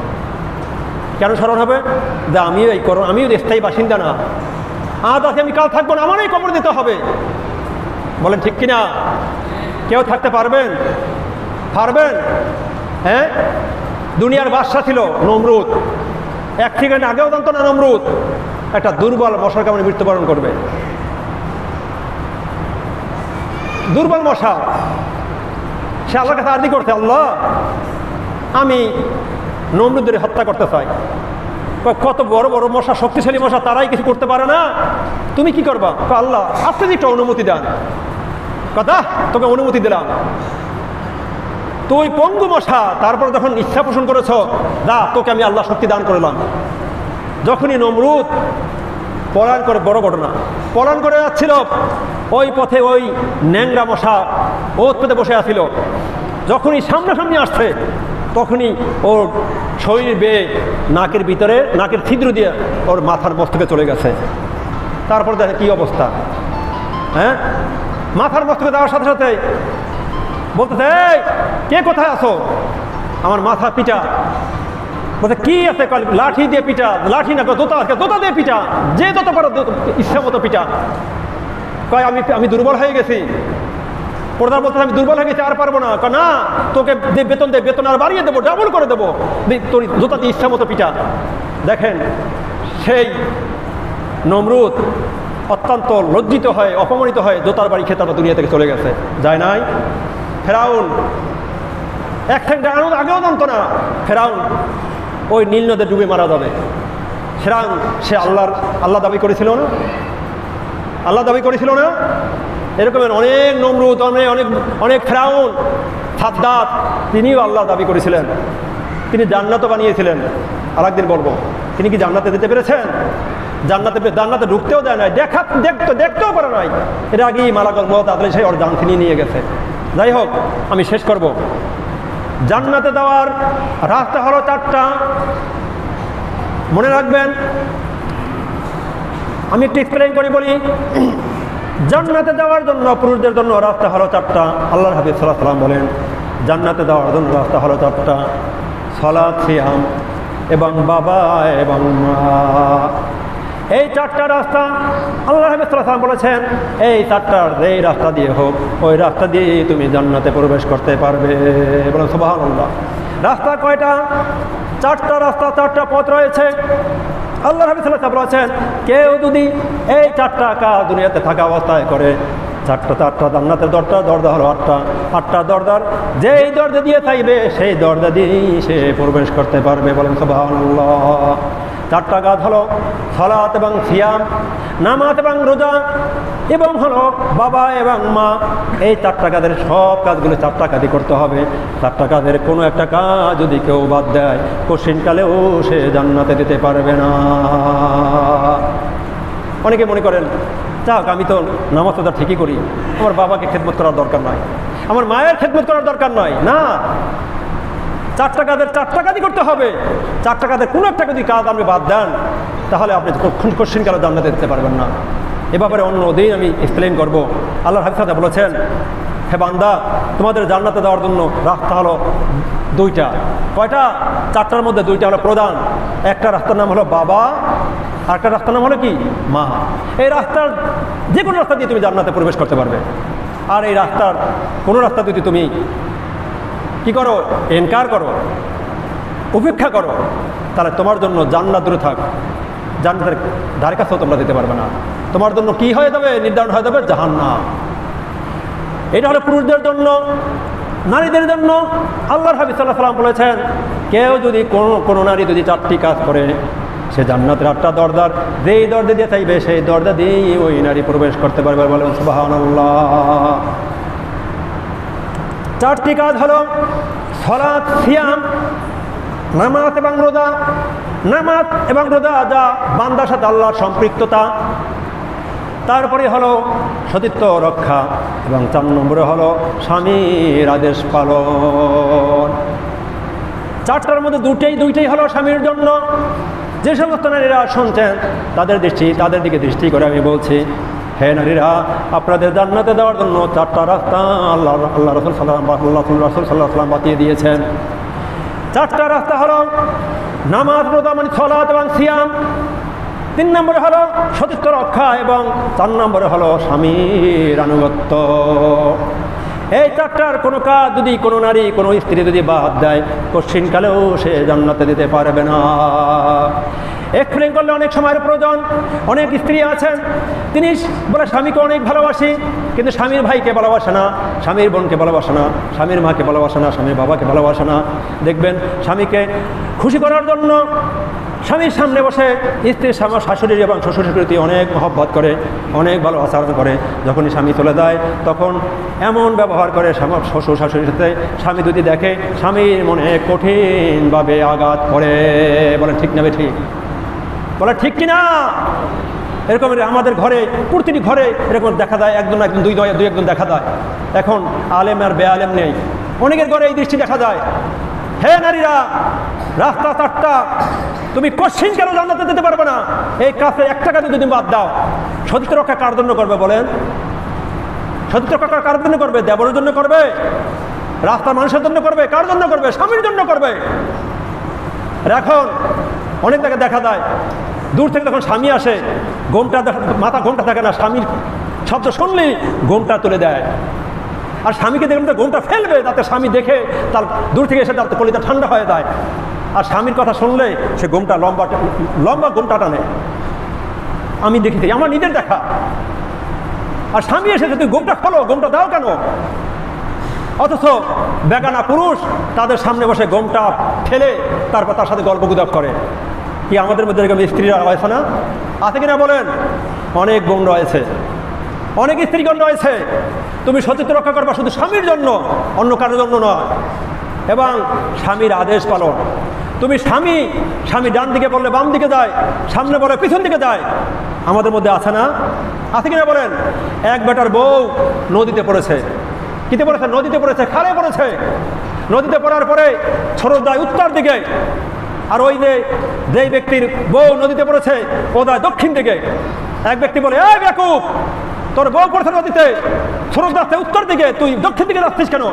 কেন স্মরণ হবে? যে আমিও স্থায়ী বাসিন্দা না, আজ আছে আমি কাল থাকবো না, আমারই কবর দিতে হবে। বলেন ঠিক কিনা? কেউ থাকতে পারবেন? হ্যাঁ, দুনিয়ার বাদশা ছিল নমরুদ। 1 সেকেন্ড আগেও জানতো না নমরুদ একটা দুর্বল মশার কামড়ে মৃত্যুবরণ করবে। দুর্বল মশা, সে আল্লাহর কাছে আরজি করছে, আল্লাহ আমি নমরুদের হত্যা করতে চাই। কত বড় বড় মশা, শক্তিশালী মশা, তারাই কিছু করতে পারে না, তুমি কি করবা? আল্লাহ আপনি একটা অনুমতি দেন। কথা, তোকে অনুমতি দিলাম, তুই পঙ্গু মশা, তারপর যখন ইচ্ছা পোষণ করেছ, যা তোকে আমি আল্লাহ শক্তি দান করলাম। যখনই নমরুদ পলায়ন করে, বড় ঘটনা, পলায়ন করে যাচ্ছিল, ওই পথে ওই ন্যাংরা মশা ওত পেতে বসে আছিল। যখনই সামনাসামনি আসছে, তখনই ওর শরীর বেয়ে নাকের ভিতরে, নাকের ছিদ্র দিয়ে ওর মাথার মস্তকে চলে গেছে। তারপর দেখে কী অবস্থা, হ্যাঁ, মাথার মস্তকে যাওয়ার সাথে সাথে বলতেছে, এই কে কোথায় আছো, আমার মাথা পিটা। বলতে কি আছে, লাঠি দিয়ে পিটা, লাঠি না দোতা আছে, দোতা দিয়ে পিটা, যে যত পারো ইচ্ছা মতো পিটা। কয় আমি দুর্বল হয়ে গেছি। প্রধান বলতে আমি দুর্বল হয়ে গেছি, আর পারবো না। না, তোকে বেতন দে, বেতন আর বাড়িয়ে দেবো, ডাবল করে দেবো, তোর জুতা দিয়ে ইচ্ছা মতো পিটা। দেখেন সেই নমরুদ অত্যন্ত লজ্জিত হয়ে, অপমানিত হয়ে জোতার বাড়ি খেতে আমরা দুনিয়া থেকে চলে গেছে, যায় নাই। ফেরাউন এক সেকেন্ড আগেও জানতো না ফেরাউন ওই নীল নদে ডুবে মারা যাবে। ফেরাউন সে আল্লাহ দাবি করেছিল না, আল্লাহ দাবি করেছিল না। এরকমের অনেক নমরুদ, অনেক অনেক ফেরাউন, সাদ্দাত, তিনিও আল্লাহ দাবি করেছিলেন। তিনি জান্নাতও বানিয়েছিলেন। আর একদিন বলবো তিনি কি জান্নাতে যেতে পেরেছেন? জান্নাতে ঢুকতেও দেয় নাই, দেখতেও পারে নাই। এর আগেই মালাকুল মউত আদলে সেই ওর জান তিনি নিয়ে গেছে। যাই হোক, আমি শেষ করব। জান্নাতে যাওয়ার রাস্তা হলো 4টা, মনে রাখবেন। আমি একটু এক্সপ্লেইন করে বলি। জান্নাতে যাওয়ার জন্য পুরুষদের জন্য রাস্তা হলো 4টা। আল্লাহর হাবিব সাল্লাল্লাহু আলাইহি ওয়াসাল্লাম বলেন, জান্নাতে যাওয়ার জন্য রাস্তা হলো 4টা, সালাত, সিয়াম এবং বাবা এবং মা। এই 4টা রাস্তা আল্লাহর হাবিব সাল্লাল্লাহু আলাইহি ওয়াসাল্লাম বলেছেন, এই 4টার যেই রাস্তা দিয়ে হোক, ওই রাস্তা দিয়ে তুমি জান্নাতে প্রবেশ করতে পারবে। বলেন সুবহানাল্লাহ। রাস্তা কয়টা? 4টা রাস্তা, 4টা পথ রয়েছে। আল্লাহর হাবিব সাল্লাল্লাহু আলাইহি ওয়াসাল্লাম বলেছেন, কেউ যদি এই 4টা কাজ দুনিয়াতে থাকা অবস্থায় করে, 4টা জান্নাতের দরজা হলো 8টা দরজার যেই দরজা দিয়ে চাইবে সেই দরজা দিয়েই সে প্রবেশ করতে পারবে। বলেন সুবহানাল্লাহ। 4টা কাজ হলো সালাত এবং সিয়াম, নামাজ এবং রোজা, এবং হলো বাবা এবং মা। এই 4টা কাজের সব কাজগুলো 4টা কাজই করতে হবে। 4টা কাজের কোনো একটা কাজ যদি কেউ বাদ দেয়, কঠিনকালেও সে জান্নাতে যেতে পারবে না। অনেকে মনে করেন, যাক আমি তো নামাজ রোজা ঠিকই করি, আমার বাবাকে খেদমত করার দরকার নয়, আমার মায়ের খেদমত করার দরকার নয়। না, 4টা কাজের 4টা কাজই করতে হবে। 4টা কাজের কোনো একটা যদি কাজ আপনি বাদ দেন, তাহলে আপনি কঠিনকালে জান্নাতে যেতে পারবেন না। এ ব্যাপারে অন্য দিন আমি এক্সপ্লেইন করবো। আল্লাহর হাবিব সাল্লাল্লাহু আলাইহি ওয়াসাল্লাম বলেছেন, হে বান্দা, তোমাদের জান্নাতে যাওয়ার জন্য রাস্তা হলো 2টা। কয়টা? 4টার মধ্যে 2টা হলো প্রধান। একটা রাস্তার নাম হলো বাবা, আর একটা রাস্তার নাম হলো কি? মা। এই রাস্তার যে কোনো রাস্তা দিয়ে তুমি জান্নাতে প্রবেশ করতে পারবে। আর এই রাস্তার কোনো রাস্তা যদি তুমি কি করো, এনকার করো, উপেক্ষা করো, তাহলে তোমার জন্য জান্নাত দূরে থাক, জান্নাতের ধারে কাছেও তোমরা দিতে পারবে না। তোমার জন্য কি হয়ে যাবে? নির্ধারণ হয়ে যাবে জাহান্নাম। এটা হলো পুরুষদের জন্য। নারীদের জন্য আল্লাহর হাবিব সাল্লাল্লাহু আলাইহি ওয়াসাল্লাম বলেছেন, কেউ যদি কোনো নারী যদি 4টি কাজ করে, সে জান্নাতের 8টা দরজার যেই দরজা দিয়ে চাইবে সেই দরজা দিয়েই ওই নারী প্রবেশ করতে পারবে। বলেন সুবহানাল্লাহ। 4টি কাজ হলো সালাত, সিয়াম, নামাজ এবং রোজা। নামাজ এবং রোজা যা বান্দার সাথে আল্লাহর সম্পৃক্ততা। তারপরে হলো সতীত্ব রক্ষা, এবং 4 নম্বরে হলো স্বামীর আদেশ পালন। 4টার মধ্যে দুইটাই হলো স্বামীর জন্য। যে সমস্ত নারীরা শুনছেন তাদের দিকে দৃষ্টি করে আমি বলছি, হে নারীরা, আপনাদের জান্নাতে দেওয়ার জন্য 4টা রাস্তা আল্লাহ রাসূল সাল্লাল্লাহু আলাইহি ওয়াসাল্লাম বাতিয়ে দিয়েছেন। 4টা রাস্তা হলো নামাজ, রোজা মানে সালাত এবং সিয়াম। 3 নম্বরে হলো সতীত্ব রক্ষা, এবং 4 নম্বরে হলো স্বামীর আনুগত্য। এই 4টার কোনো কাজ যদি কোনো নারী, কোনো স্ত্রী যদি বাদ দেয়, কঠিনকালেও সে জান্নাতে যেতে পারবে না। এক্সপ্লেইন করলে অনেক সময়ের প্রয়োজন। অনেক স্ত্রী আছেন, তিনি বলে স্বামীকে অনেক ভালোবাসি, কিন্তু স্বামীর ভাইকে ভালোবাসে না, স্বামীর বোনকে ভালোবাসে না, স্বামীর মাকে ভালোবাসে না, স্বামীর বাবাকে ভালোবাসে না। দেখবেন স্বামীকে খুশি করার জন্য স্বামীর সামনে বসে স্ত্রীর শাশুড়ি এবং শ্বশুরের প্রতি অনেক মহব্বত করে, অনেক ভালো আচরণ করে। যখনই স্বামী চলে যায় তখন এমন ব্যবহার করে শ্বশুর শাশুড়ির সাথে, স্বামী যদি দেখে স্বামীর মনে কঠিনভাবে আঘাত করে। বলে ঠিক না ঠিক? বলে ঠিক কিনা? এরকম আমাদের ঘরে, প্রতিটি ঘরে এরকম দেখা যায়, একজন দুই একজন দেখা যায়। এখন আলেম আর বেআলেম নেই, অনেকের ঘরে এই দৃষ্টি দেখা যায়। হে নারীরা, রাস্তা চারটা, তুমি কোশ্চিন কেন জান্নাতে যেতে পারবে না? এই কাছে 1 টাকা যদি তুমি বাদ দাও, সতীত্ব রক্ষা কার জন্য করবে বলেন? সতীত্ব রক্ষা কার জন্য করবে? দেবরের জন্য করবে? রাস্তার মানুষের জন্য করবে? কার জন্য করবে? স্বামীর জন্য করবে। এখন অনেক জায়গায় দেখা যায় দূর থেকে যখন স্বামী আসে, ঘোমটা মাথা ঘোমটা থাকে না, স্বামীর শব্দ শুনলেই ঘোমটা তুলে দেয়। আর স্বামীকে দেখলাম তো ঘোমটা ফেলবে, তাতে স্বামী দেখে তার দূর থেকে এসে তার কলিজা ঠান্ডা হয়ে যায়। আর স্বামীর কথা শুনলে সে ঘোমটা লম্বা ঘোমটা টানে। আমি দেখেছি, আমার নিজের দেখা। আর স্বামী এসেছে, তুই ঘোমটা খোলো, ঘোমটা দাও কেন? অথচ বেগানা পুরুষ তাদের সামনে বসে ঘোমটা ফেলে তারপর তার সাথে গল্প গুজব করে। কি আমাদের মধ্যে এরকম স্ত্রীরা রয়েছে না? আছে কিনা বলেন? অনেক বোন রয়েছে, অনেক স্ত্রীগণ রয়েছে। তুমি সতীত্ব রক্ষা করবা শুধু স্বামীর জন্য, অন্য কারোর জন্য নয়। এবং স্বামীর আদেশ পালন। তুমি স্বামী ডান দিকে বললে বাম দিকে যায়, সামনে বলে পিছন দিকে যায়। আমাদের মধ্যে আছে না? আছে কিনা বলেন? এক বেটার বউ নদীতে পড়েছে। কিতে পড়েছে? নদীতে পড়েছে, খালে পড়েছে। নদীতে পড়ার পরে স্রোত যায় উত্তর দিকে, আর ওই যে ব্যক্তির বউ নদীতে পড়েছে ও যায় দক্ষিণ দিকে। এক ব্যক্তি বলে, এই বেকুব, তোর বউ পড়েছে নদীতে, স্রোত যাচ্ছে উত্তর দিকে, তুই দক্ষিণ দিকে যাচ্ছিস কেন?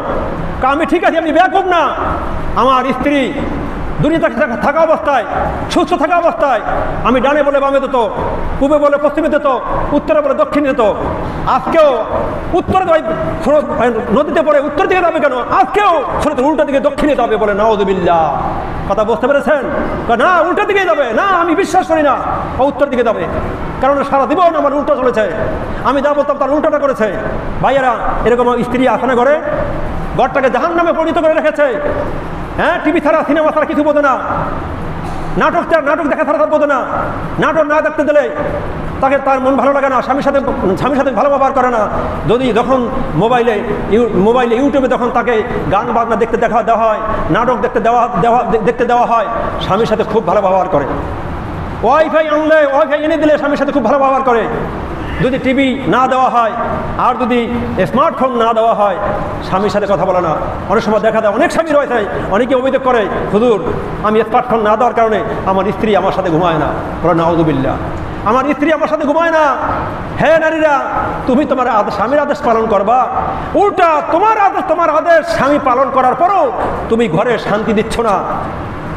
আমি ঠিক আছি, আমি বেকুব না। আমার স্ত্রী দুনিয়াতে থাকা অবস্থায়, সুস্থ থাকা অবস্থায় আমি ডানে বলে বামে যেত, পূবে বলে পশ্চিমে যেত, উত্তরে বলে দক্ষিণে যেত। আজকেও উত্তরে নদীতে পড়ে উত্তর দিকে যাবে কেন? আজকেও স্রোতের উল্টা দিকে দক্ষিণে যাবে বলে। নাউযুবিল্লাহ। কথা বুঝতে পেরেছেন? না, উল্টা দিকে যাবে না, আমি বিশ্বাস করি না ও উত্তর দিকে যাবে। কারণ সারা জীবন আমার উল্টা চলেছে, আমি যা বলতাম তার উল্টাটা করেছে। ভাইয়েরা, এরকম স্ত্রী আসনে করে ঘরটাকে জাহান্নামে পরিণত করে রেখেছে। হ্যাঁ, টিভি ছাড়া, সিনেমা ছাড়া কিছু বোঝে না, নাটক দেখা ছাড়া তার বোঝে না। নাটক না দেখতে দিলে তাকে তার মন ভালো লাগে না, স্বামীর সাথে ভালো ব্যবহার করে না। যখন মোবাইলে ইউটিউবে যখন তাকে গান বাজনা দেখতে দেওয়া হয়, নাটক দেখতে দেওয়া হয়, স্বামীর সাথে খুব ভালো ব্যবহার করে। ওয়াইফাই এনে দিলে স্বামীর সাথে খুব ভালো ব্যবহার করে। যদি টিভি না দেওয়া হয় আর যদি স্মার্টফোন না দেওয়া হয়, স্বামীর সাথে কথা বলে না। অনেক সময় দেখা যায় অনেক স্বামী রয়েছে, অনেকে অভিযোগ করে, হুজুর আমি স্মার্টফোন না দেওয়ার কারণে আমার স্ত্রী আমার সাথে ঘুমায় না। বলে নাউযুবিল্লাহ, আমার স্ত্রী আমার সাথে ঘুমায় না। হে নারীরা, তুমি তোমার স্বামীর আদেশ পালন করবা, উল্টা তোমার আদেশ স্বামী পালন করার পরও তুমি ঘরে শান্তি দিচ্ছ না,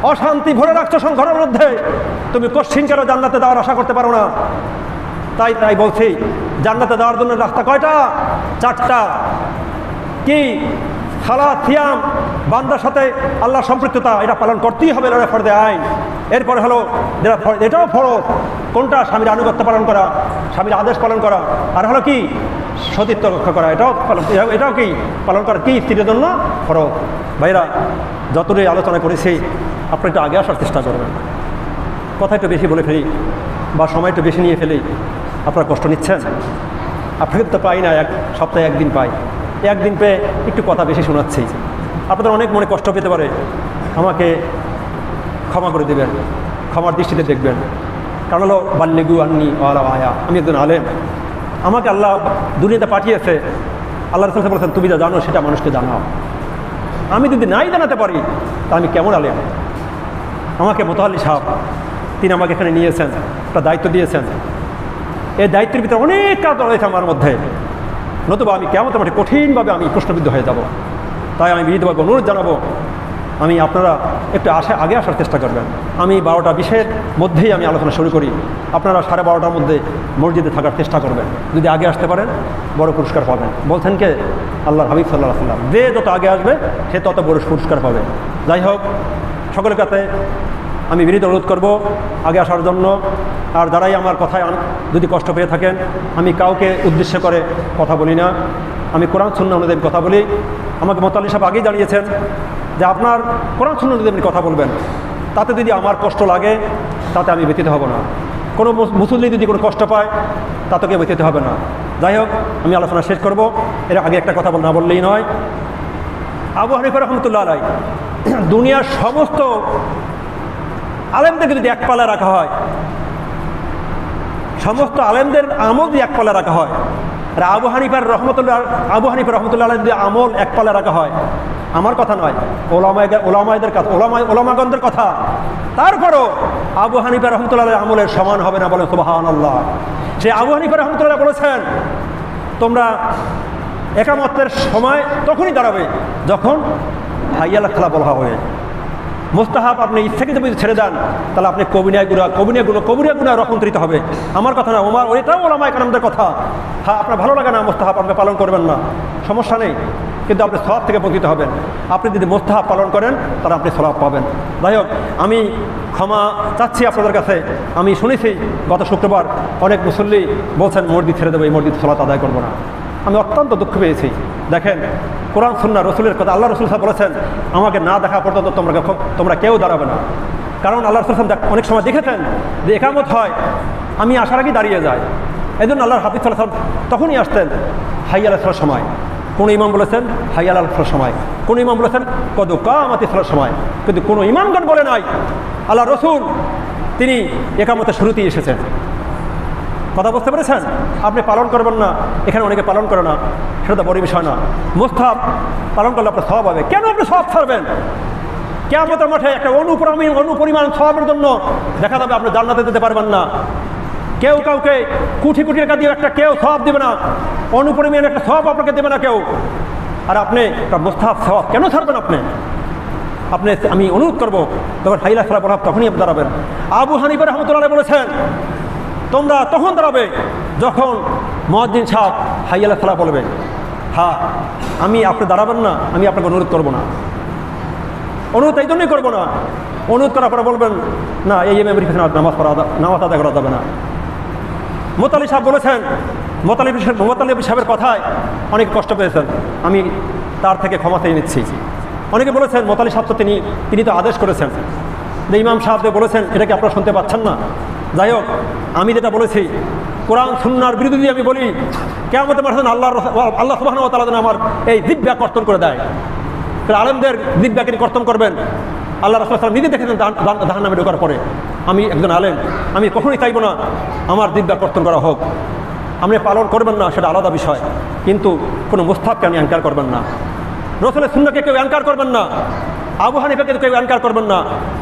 অশান্তি ভরে রাখছো ঘরের মধ্যে। তুমি কোশ্চিন কেন জান্নাতে যাওয়ার আশা করতে পারো না? তাই বলছি, জান্নাতে যাওয়ার জন্য রাস্তা কয়টা? 4টা। কি? সালাত, সিয়াম, বান্দার সাথে আল্লাহর সম্পৃক্ততা, এটা পালন করতেই হবে, এটা ফরজে আইন। এরপরে হলো এটাও ফরজ। কোনটা? স্বামীর আনুগত্য পালন করা, স্বামীর আদেশ পালন করা। আর হলো কি? সতীত্ব রক্ষা করা, এটাও কি পালন করা? কি স্ত্রীর জন্য ফরজ। ভাইরা, যতটাই আলোচনা করেছি, আপনি একটু আগে আসার চেষ্টা করবেন। কথা একটু বেশি বলে ফেলি বা সময় একটু বেশি নিয়ে ফেলি, আপনারা কষ্ট নিচ্ছেন। আপনাকে তো পাই না, এক সপ্তাহে একদিন পাই। একদিন পেয়ে একটু কথা বেশি শোনাচ্ছি, আপনাদের অনেক মনে কষ্ট পেতে পারে। আমাকে ক্ষমা করে দেবেন, ক্ষমার দৃষ্টিতে দেখবেন। কারণ হলো বাল্লিগু আন্নি ওয়ালা আয়া, আমি একজন আলেম, আমাকে আল্লাহ দুনিয়াতে পাঠিয়েছে। আল্লাহ রাসূল বলেছেন, তুমি যা জানো সেটা মানুষকে জানাও। আমি যদি নাই জানাতে পারি তা আমি কেমন আলেম? আমাকে মোতাহাল্লি সাহেব, তিনি আমাকে এখানে নিয়েছেন, একটা দায়িত্ব দিয়েছেন। এই দায়িত্বের ভিতরে অনেক কাজ রয়েছে আমার মধ্যে, নতুবা আমি কিয়ামতের মাঠে কঠিনভাবে আমি প্রশ্নবিদ্ধ হয়ে যাব। তাই আমি বিনীতভাবে অনুরোধ জানাবো, আপনারা একটু আগে আসার চেষ্টা করবেন। আমি 12:20-এর মধ্যেই আমি আলোচনা শুরু করি। আপনারা 12:30টার মধ্যে মসজিদে থাকার চেষ্টা করবেন। যদি আগে আসতে পারেন বড় পুরস্কার পাবেন। বলছেন কে? আল্লাহর হাবিব সাল্লাল্লাহু আলাইহি ওয়াসাল্লাম, যে যত আগে আসবে সে তত বড় পুরস্কার পাবে। যাই হোক, সকলের কাছে আমি বিনীত অনুরোধ করব আগে আসার জন্য। আর যারাই আমার কথায় যদি কষ্ট পেয়ে থাকেন, আমি কাউকে উদ্দেশ্য করে কথা বলি না, আমি কোরআন সুন্নাহ অনুযায়ী কথা বলি। আমাকে মোতাল্লি সাহেব আগেই জানিয়েছেন যে আপনার কোরআন সুন্নাহ অনুযায়ী কথা বলবেন। তাতে যদি আমার কষ্ট লাগে তাতে আমি ব্যতীত হব না। কোনো মুসল্লি যদি কোনো কষ্ট পায় তাতে ব্যতীত হবে না। যাই হোক, আমি আলোচনা শেষ করব। এর আগে একটা কথা না বললেই নয়। আবু হানিফা রাহমাতুল্লাহ আলাইহি দুনিয়ার সমস্ত আলেমদেরকে যদি এক পাল্লায় রাখা হয়, সমস্ত আলেমদের আমল যদি এক পাল্লায় রাখা হয়, আর আবু হানিফা রহমতুল্লাহ আলাইহি যদি আমল এক পাল্লায় রাখা হয়, আমার কথা নয়, ওলামাদের কথা, ওলামাগণদের কথা। তারপরও আবু হানিফা রহমতুল্লাহ আমলের সমান হবে না, বলেন সুবহানাল্লাহ। সে আবু হানিফা রহমতুল্লাহ বলেছেন, তোমরা একামতের সময় তখনই দাঁড়াবে যখন হাইয়া আলাল সালাহ বলা হবে। মুস্তাহাব আপনি ইচ্ছাকে যদি ছেড়ে দেন তাহলে আপনি কবিরা গুনাহ রূপান্তরিত হবে। আমার কথা না, ওইটাও ওলামায়ে কেরামদের কথা। হ্যাঁ, আপনার ভালো লাগে না মুস্তাহাব, আপনি পালন করবেন না, সমস্যা নেই, কিন্তু আপনি সওয়াব থেকে বঞ্চিত হবেন। আপনি যদি মুস্তাহাব পালন করেন তাহলে আপনি সওয়াব পাবেন। যাই হোক, আমি ক্ষমা চাচ্ছি আপনাদের কাছে। আমি শুনেছি গত শুক্রবার অনেক মুসল্লি বলছেন মসজিদ ছেড়ে দেবো, এই মসজিদ সালাত আদায় করবো না। আমি অত্যন্ত দুঃখ পেয়েছি। দেখেন, কোরআন সুন্নাহ রসুলের কথা, আল্লাহ রসুল সাহেব বলেছেন, আমাকে না দেখা পর্যন্ত তোমরা কেউ দাঁড়াবে না। কারণ আল্লাহ রসুল সাহেব অনেক সময় দেখেছেন যে একামত হয়, আমি আসার আগেই দাঁড়িয়ে যাই। এই জন্য আল্লাহর হাবিব সাল্লাল্লাহু আলাইহি ওয়াসাল্লাম তখনই আসতেন হাইয়া আলাল সালাহর সময়। কোন ইমাম বলেছেন হাইয়া আলাল সালাহর সময়, কোন ইমাম বলেছেন কদ কামাতিস সালাহর সময়, কিন্তু কোনো ইমামগণ বলে নাই আল্লাহ রসুল তিনি একামতের শুরুতেই এসেছেন। কথা বুঝতে পেরেছেন? আপনি পালন করবেন না, এখানে অনেকে পালন করে না, সেটা তো বড় বিষয় না। মুস্তাহাব পালন করলে আপনার সওয়াব হবে। কেন আপনি সওয়াব ছাড়বেন? কিয়ামতের মাঠে একটা অনুপরিমাণ সওয়াবের জন্য দেখা যাবে আপনি জান্নাতে যেতে পারবেন না। কেউ কাউকে কোটি কোটি টাকা দিয়ে একটা কেউ সওয়াব দেবে না, অনুপরিমাণ একটা সওয়াব আপনাকে দেবে না কেউ। আর আপনি একটা মুস্তাহাব সওয়াব কেন ছাড়বেন? আমি অনুরোধ করবো, তখন হাইয়া আলাল সালাহ বলা তখনই আপনি দাঁড়াবেন। আবু হানিফা রাহমাতুল্লাহ বলেছেন, তোমরা তখন দাঁড়াবে যখন মুয়াজ্জিন সাহেব হাইয়া আলাল সালাহ বলবে। হ্যাঁ, আপনি দাঁড়াবেন না, আমি আপনাকে অনুরোধ করবো না। অনুরোধ এই জন্যই করবো না, অনুরোধ করার পরে বলবেন না এই ইমামের পিছনে নামাজ আদায় করা যাবে না। মোতালিব সাহেব বলেছেন, মোতালিব সাহেবের কথায় অনেকে কষ্ট পেয়েছেন, আমি তার থেকে ক্ষমা চেয়ে নিচ্ছি। অনেকে বলেছেন মোতালিব সাহেব তো তিনি তো আদেশ করেছেন, যে ইমাম সাহেব বলেছেন, এটা কি আপনারা শুনতে পাচ্ছেন না? যাই হোক, আমি যেটা বলেছি কোরআন সুন্নাহর বিরুদ্ধে আমি বলি, কিয়ামতের মাঠে আল্লাহ সুবহানাহু ওয়া তাআলা যেন আমার এই জিহ্বা কর্তন করে দেয়। আলেমদের জিহ্বাকে কর্তন করবেন। আল্লাহ রাসূল সাল্লাল্লাহু আলাইহি ওয়াসাল্লাম নিজে দেখেছেন জাহান্নামে ঢোকার পরে। আমি একজন আলেম, আমি কখনোই চাইব না আমার জিহ্বা কর্তন করা হোক। আপনি পালন করবেন না সেটা আলাদা বিষয়, কিন্তু কোনো মুস্তাহাবকে আপনি অ্যাঙ্কার করবেন না, রাসূলের সুন্নাহকে কেউ অ্যাঙ্কার করবেন না, আবু হানিফাকে কেউ অ্যাঙ্কার করবেন না।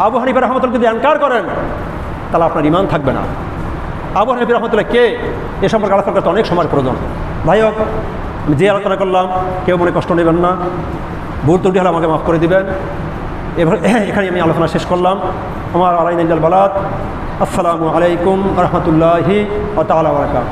আবু হানিফা রাহমাতুল্লাহ যদি অ্যাঙ্কার করেন তাহলে আপনার ঈমান থাকবে না। আবু হানিফা রাহমাতুল্লাহ কে, এ সম্পর্কে আলোচনা করতে অনেক সময়ের প্রয়োজন। যাই হোক, আমি যে আলোচনা করলাম কেউ মনে কষ্ট নেবেন না, ভুল ত্রুটি হলে আমাকে মাফ করে দিবেন। এখানে আমি আলোচনা শেষ করলাম। আমার আলাইনা ইল্লাল বালাগ। আসসালামু আলাইকুম ওয়া রাহমাতুল্লাহি ওয়া তাআলা ওয়া বারাকাতুহু।